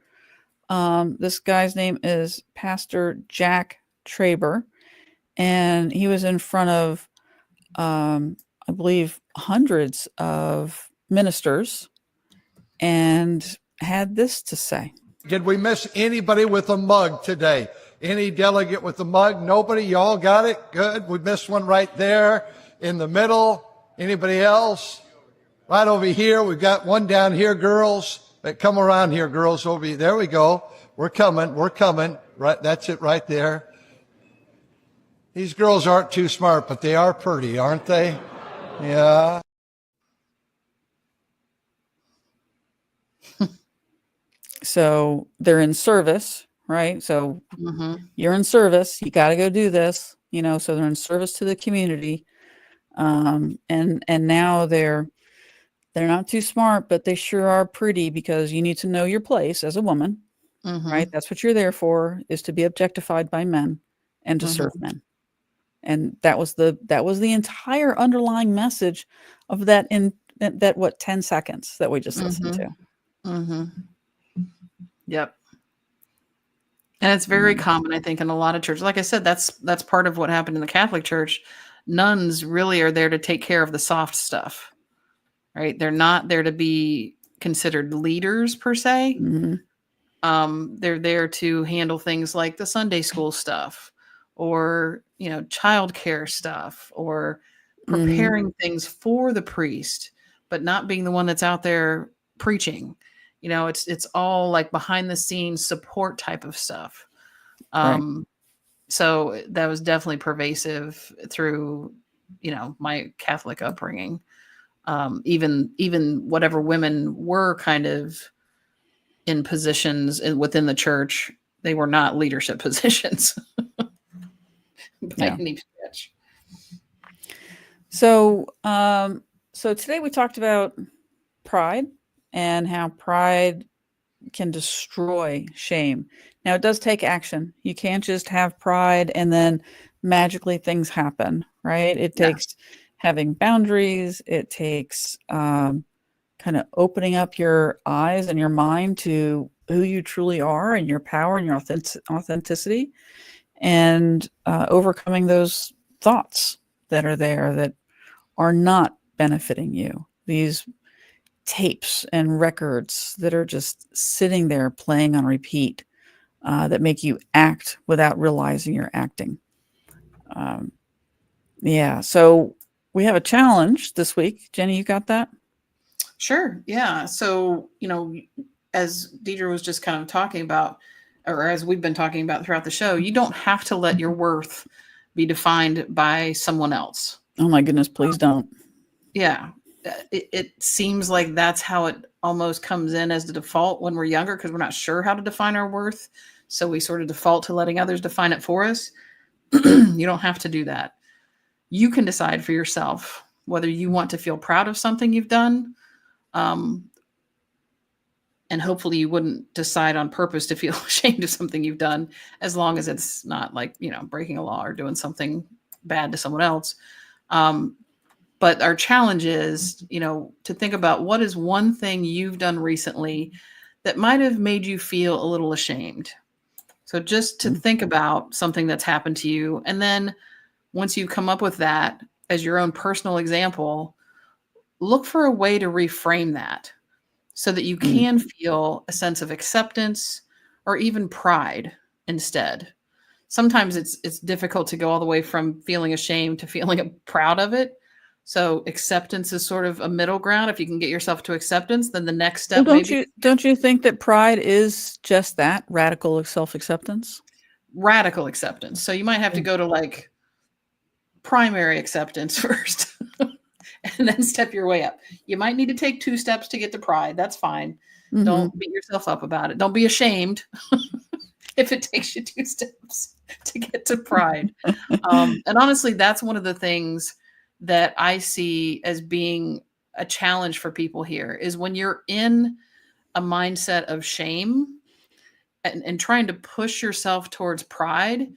This guy's name is Pastor Jack Traber, and he was in front of, I believe, hundreds of ministers, and had this to say. Did we miss anybody with a mug today? Any delegate with a mug? Nobody? Y'all got it? Good. We missed one right there. in the middle. Anybody else? Right over here. We've got one down here, girls. Come around here, girls. Over here. There we go. We're coming. We're coming. Right. That's it right there. These girls aren't too smart, but they are pretty, aren't they? Yeah. So they're in service, right? So you're in service. You got to go do this, so they're in service to the community. And now they're not too smart, but they sure are pretty, because you need to know your place as a woman, right? That's what you're there for, is to be objectified by men and to serve men. And that was the entire underlying message of that 10 seconds that we just listened to. Yep. And it's very common, I think, in a lot of churches. Like I said, that's part of what happened in the Catholic Church. Nuns really are there to take care of the soft stuff, right? They're not there to be considered leaders per se. They're there to handle things like the Sunday school stuff, or childcare stuff, or preparing things for the priest, but not being the one that's out there preaching. It's all like behind the scenes support type of stuff. Right. So that was definitely pervasive through, my Catholic upbringing. Even whatever women were kind of in positions within the church, they were not leadership positions. By any stretch. So today we talked about pride and how pride can destroy shame. Now, it does take action. You can't just have pride and then magically things happen, right? It takes having boundaries. It takes kind of opening up your eyes and your mind to who you truly are, and your power and your authenticity, and overcoming those thoughts that are there that are not benefiting you. These tapes and records that are just sitting there playing on repeat, that make you act without realizing you're acting. So we have a challenge this week. Jenny, you got that? Sure. Yeah. So, as Deidre was just kind of talking about, or as we've been talking about throughout the show, you don't have to let your worth be defined by someone else. Oh my goodness, please don't. Yeah. It seems like that's how it almost comes in as the default when we're younger, because we're not sure how to define our worth. So we sort of default to letting others define it for us. You don't have to do that. You can decide for yourself whether you want to feel proud of something you've done. And hopefully you wouldn't decide on purpose to feel ashamed of something you've done, as long as it's not like, breaking a law or doing something bad to someone else. But our challenge is, to think about what is one thing you've done recently that might have made you feel a little ashamed. So just to think about something that's happened to you. And then once you come up with that as your own personal example, look for a way to reframe that so that you can feel a sense of acceptance or even pride instead. Sometimes it's difficult to go all the way from feeling ashamed to feeling proud of it. So acceptance is sort of a middle ground. If you can get yourself to acceptance, then the next step. Well, don't you think that pride is just that, radical self-acceptance? Radical acceptance. So you might have to go to like primary acceptance first, and then step your way up. You might need to take 2 steps to get to pride. That's fine. Don't beat yourself up about it. Don't be ashamed if it takes you 2 steps to get to pride. And honestly, that's one of the things that I see as being a challenge for people here, is when you're in a mindset of shame and trying to push yourself towards pride,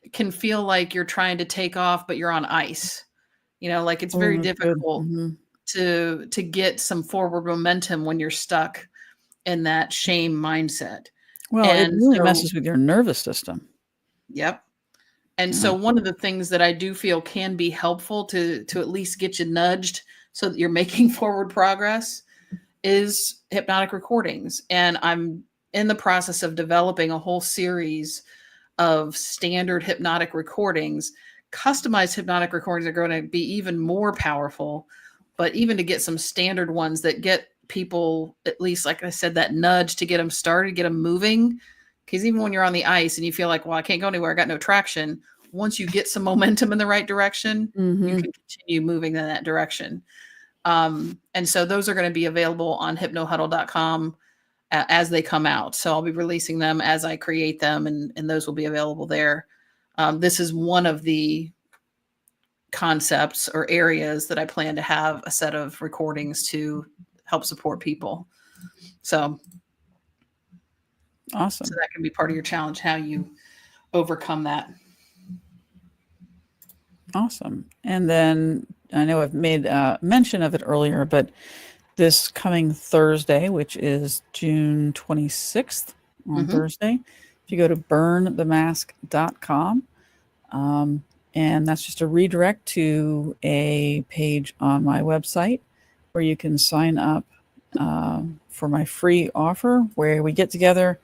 it can feel like you're trying to take off, but you're on ice. Like it's very difficult to get some forward momentum when you're stuck in that shame mindset. Well, and it really so, messes with your nervous system. Yep. And so one of the things that I do feel can be helpful to at least get you nudged so that you're making forward progress is hypnotic recordings. And I'm in the process of developing a whole series of standard hypnotic recordings, customized hypnotic recordings are going to be even more powerful. But even to get some standard ones that get people, at least, like I said, that nudge to get them started, get them moving. Because even when you're on the ice and you feel like, well, I can't go anywhere, I got no traction. Once you get some momentum in the right direction, you can continue moving in that direction. And so those are going to be available on hypnohuddle.com as they come out. So I'll be releasing them as I create them, and those will be available there. This is one of the concepts or areas that I plan to have a set of recordings to help support people. So Awesome. So that can be part of your challenge, how you overcome that. Awesome. And then I know I've made mention of it earlier, but this coming Thursday, which is June 26th on Thursday, if you go to burnthemask.com, and that's just a redirect to a page on my website where you can sign up for my free offer, where we get together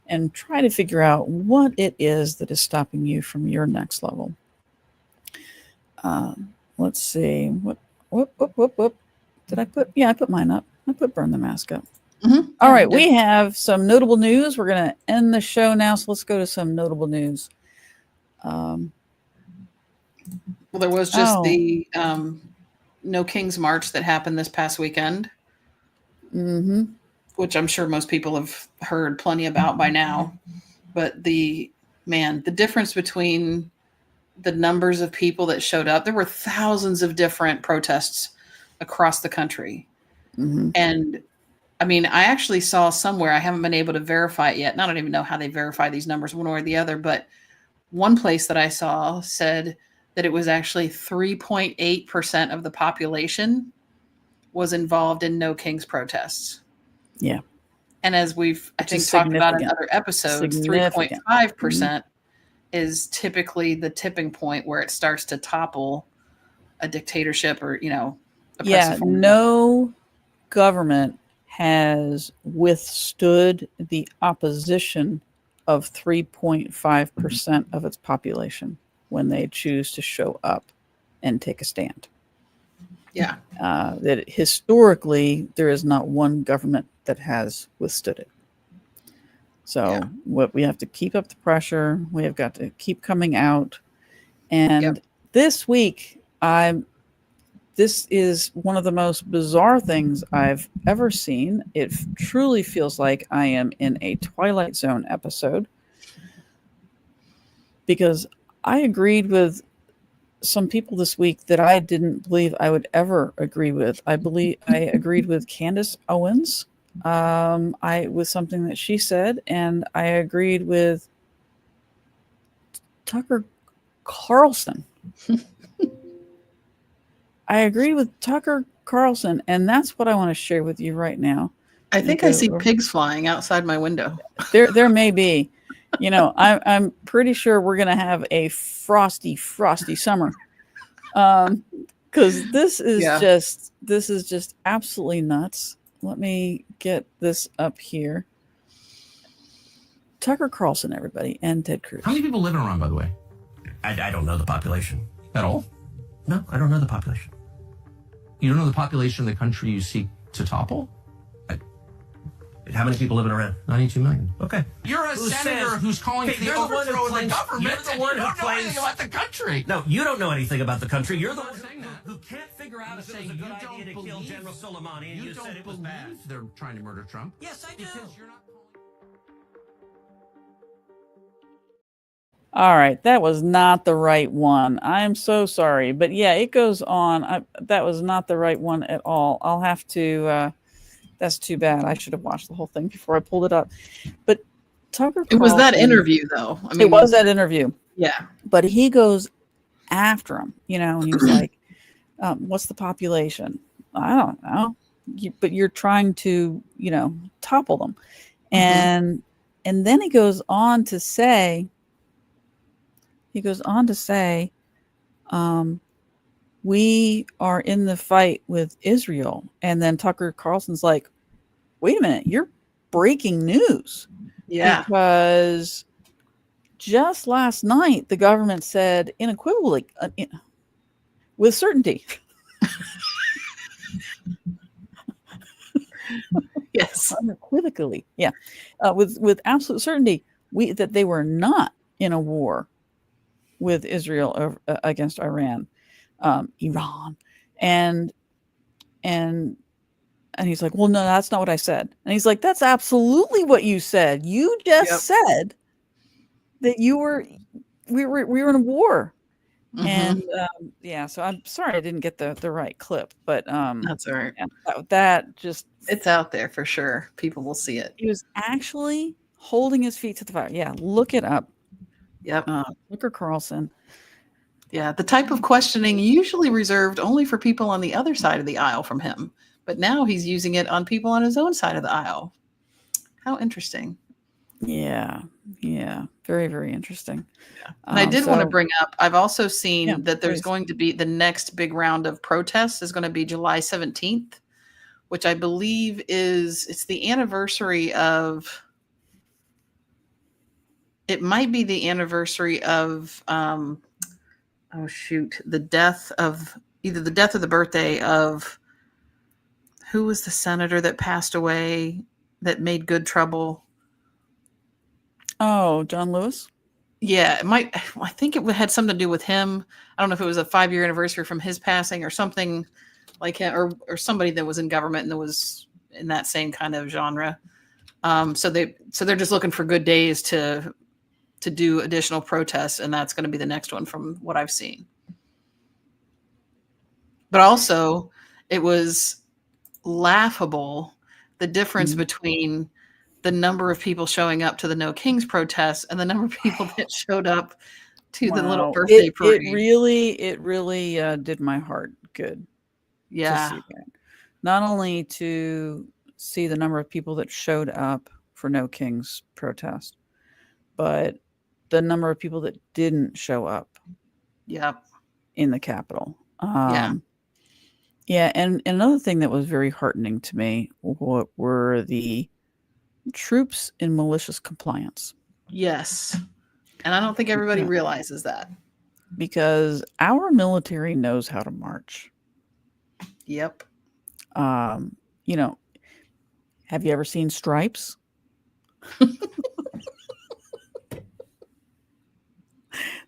and try to figure out what it is that is stopping you from your next level. Let's see. What did I put? Yeah, I put mine up. I put Burn the Mask up. All right. We have some notable news. We're going to end the show now. So let's go to some notable news. Well, there was just the No Kings March that happened this past weekend, which I'm sure most people have heard plenty about by now. But the difference between the numbers of people that showed up, there were thousands of different protests across the country. And I mean, I actually saw somewhere, I haven't been able to verify it yet, and I don't even know how they verify these numbers one way or the other, but one place that I saw said that it was actually 3.8% of the population was involved in No Kings protests. Yeah. And as we've, I think, talked about in other episodes, 3.5% is typically the tipping point where it starts to topple a dictatorship or, oppressive form. No government has withstood the opposition of 3.5% of its population when they choose to show up and take a stand. Yeah. That historically, there is not one government that has withstood it. So what we have to keep up the pressure. We have got to keep coming out. And this week, this is one of the most bizarre things I've ever seen. It truly feels like I am in a Twilight Zone episode, because I agreed with some people this week that I didn't believe I would ever agree with. I agreed with Candace Owens with something that she said, and I agreed with Tucker Carlson. I agree with Tucker Carlson, and that's what I want to share with you right now. I think I see pigs flying outside my window. There may be. I'm pretty sure we're going to have a frosty summer, because this is just absolutely nuts. Let me get this up here. Tucker Carlson, everybody, and Ted Cruz. How many people live in Iran, by the way? I don't know the population. At all? No, I don't know the population. You don't know the population of the country you seek to topple? How many people live in Iran? 92 million. Okay. You're a senator who's calling for the overthrow of the government. You're the one who don't know claims anything about the country. No, you don't know anything about the country. You're the one saying that. who can't figure out if it was a good idea to kill General Soleimani, and you said it was bad. They're trying to murder Trump. Yes, I do. Because you're not. All right, that was not the right one. I'm so sorry, but yeah, it goes on. That was not the right one at all. I'll have to. That's too bad. I should have watched the whole thing before I pulled it up. But Tucker Carlson, it was that interview, though. I mean, it was that interview. Yeah, but he goes after him, and he was like, "What's the population? I don't know." But you're trying to, topple them, and then he goes on to say. We are in the fight with Israel. And then Tucker Carlson's like, wait a minute, you're breaking news. Yeah. Because just last night, the government said unequivocally, with certainty, Yes. unequivocally, yeah, with absolute certainty, that they were not in a war with Israel against Iran, Iran, and and and he's like, well, no, that's not what I said. And he's like, that's absolutely what you said. You just Yep. said that we were in a war. And yeah, so I'm sorry I didn't get the right clip, but That's all right. yeah, that just, It's out there for sure. People will see it. he was actually holding his feet to the fire. Yeah, look it up. Yep. Tucker Carlson. Yeah. The type of questioning usually reserved only for people on the other side of the aisle from him. But now he's using it on people on his own side of the aisle. How interesting. Yeah, very, very interesting. And I did want to So bring up, I've also seen yeah, that there's please. going to be the next big round of protests is going to be July 17th, which I believe it's the anniversary of, it might be the anniversary of, oh shoot, the death of, either the death or the birthday of, who was the senator that passed away that made good trouble? Oh, John Lewis. Yeah, it might. I think it had something to do with him. I don't know if it was a 5-year anniversary from his passing or something like him, or somebody that was in government and that was in that same kind of genre. So they're just looking for good days to do additional protests, and that's going to be the next one from what I've seen. But also, it was laughable the difference between the number of people showing up to the No Kings protests and the number of people that showed up to the little Wow, birthday it parade. really did my heart good to Yeah. see that. Not only to see the number of people that showed up for No Kings protest, but the number of people that didn't show up Yep. in the Capitol. Yeah. Yeah, and another thing that was very heartening to me were the troops in malicious compliance, Yes. And I don't think everybody Yeah. realizes that. because our military knows how to march. Yep. You know, have you ever seen stripes?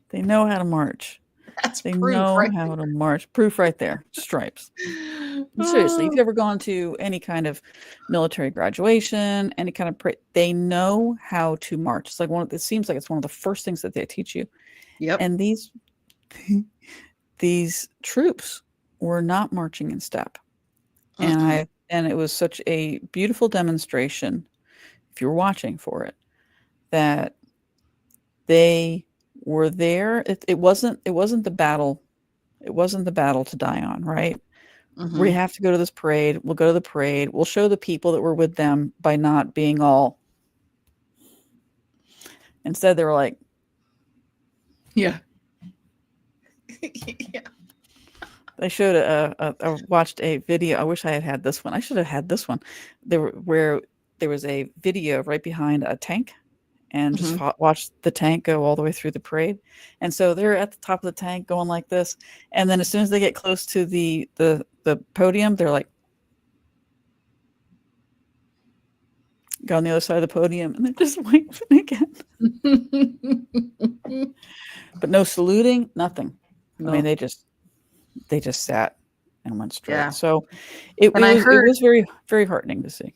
They know how to march. That's They proof, know right? how to march. Proof right there. Stripes. Seriously, if you've ever gone to any kind of military graduation, any kind of they know how to march. It's like it seems like it's one of the first things that they teach you. Yep. And these troops were not marching in step. And it was such a beautiful demonstration, if you're watching for it, that they were there. It wasn't the battle. It wasn't the battle to die on, right? We have to go to this parade. We'll go to the parade. We'll show the people that were with them by not being all. Instead, they were like, Yeah. Yeah. they showed I watched a video. I wish I had this one. I should have had this one. Where there was a video right behind a tank, and just watched the tank go all the way through the parade. And so they're at the top of the tank going like this. And then as soon as they get close to the podium, they're like, go on the other side of the podium, and they're just waving again. But no saluting, nothing. No. I mean, they just sat and went straight. Yeah. So it was very, very heartening to see.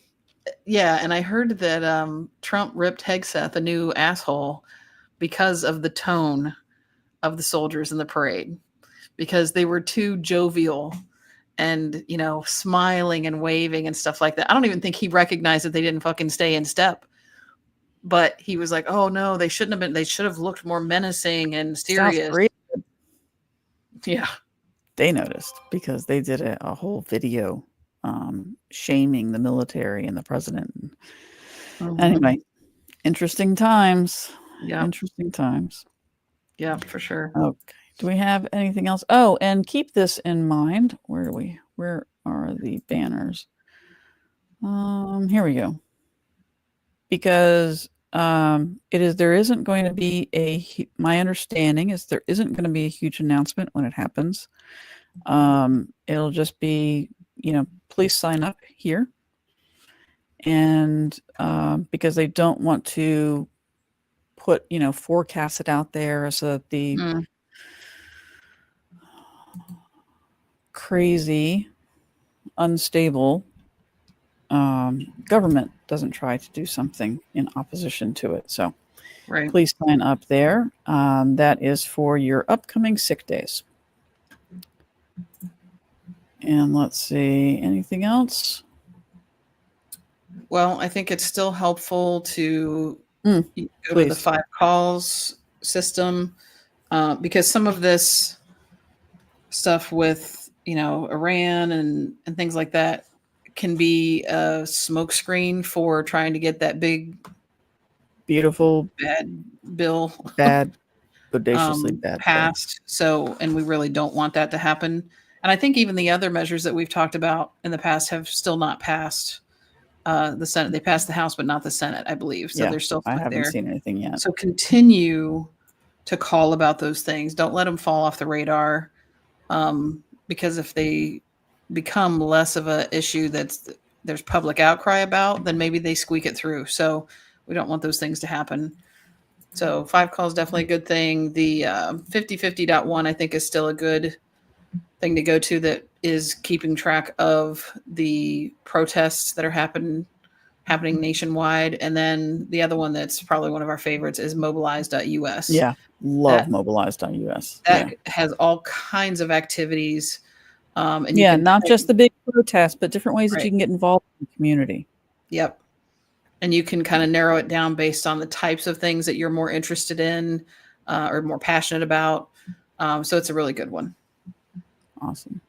Yeah, and I heard that Trump ripped Hegseth a new asshole because of the tone of the soldiers in the parade, because they were too jovial and, smiling and waving and stuff like that. I don't even think he recognized that they didn't fucking stay in step. But he was like, "Oh no, they shouldn't have been. They should have looked more menacing and South serious." Korea, Yeah. they noticed because they did a whole video shaming the military and the president. Anyway, interesting times. Yeah. Interesting times. Yeah, for sure. Okay. Do we have anything else? Oh, and keep this in mind. Where are the banners? Here we go. Because there isn't going to be my understanding is there isn't going to be a huge announcement when it happens. It'll just be, please sign up here. And because they don't want to put, forecast it out there as the crazy, unstable government doesn't try to do something in opposition to it. So Right. please sign up there. That is for your upcoming sick days. And let's see, anything else? Well, I think it's still helpful to go to the please. 5 calls system, because some of this stuff with, Iran and things like that can be a smokescreen for trying to get that big, Beautiful, bad bill bad, bodaciously bad. passed. So, and we really don't want that to happen. And I think even the other measures that we've talked about in the past have still not passed the Senate. They passed the House, but not the Senate, I believe. So they're still I stuck haven't there. seen anything yet. So continue to call about those things. Don't let them fall off the radar, because if they become less of a issue there's public outcry about, then maybe they squeak it through. So we don't want those things to happen. So 5 calls is definitely a good thing. The 5050.1 I think is still a good thing to go to, that is keeping track of the protests that are happening nationwide. And then the other one that's probably one of our favorites is mobilize.us. Yeah, love mobilize.us. That has all kinds of activities. And not just the big protests, but different ways that you can get involved in the community. Yep. And you can kind of narrow it down based on the types of things that you're more interested in or more passionate about. So it's a really good one. Awesome.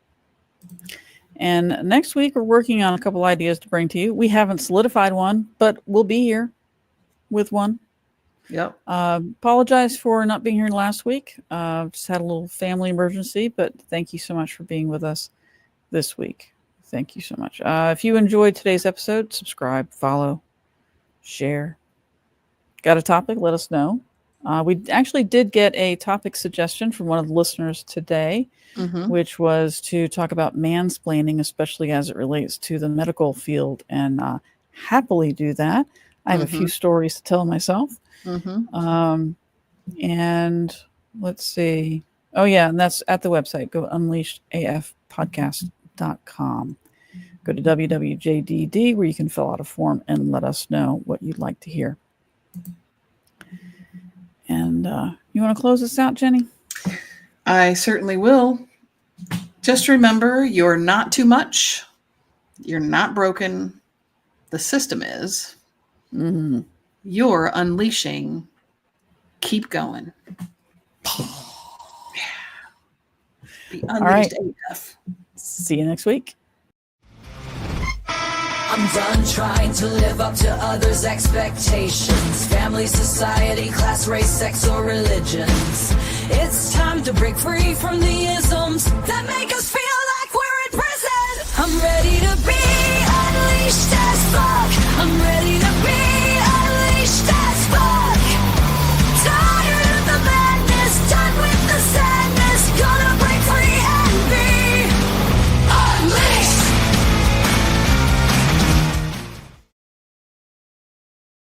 And next week, we're working on a couple ideas to bring to you. We haven't solidified one, but we'll be here with one. Yep. Apologize for not being here last week. Just had a little family emergency, but thank you so much for being with us this week. Thank you so much. If you enjoyed today's episode, subscribe, follow, share. Got a topic? Let us know. We actually did get a topic suggestion from one of the listeners today, which was to talk about mansplaining, especially as it relates to the medical field, and happily do that. I have a few stories to tell myself. And let's see. Oh, yeah, and that's at the website. Go unleashedafpodcast.com. Go to WWJDD, where you can fill out a form and let us know what you'd like to hear. And you want to close this out, Jenny? I certainly will. Just remember, you're not too much. You're not broken. The system is. You're unleashing. Keep going. The Unleashed AF. See you next week. I'm done trying to live up to others' expectations. Family, society, class, race, sex, or religions. It's time to break free from the isms that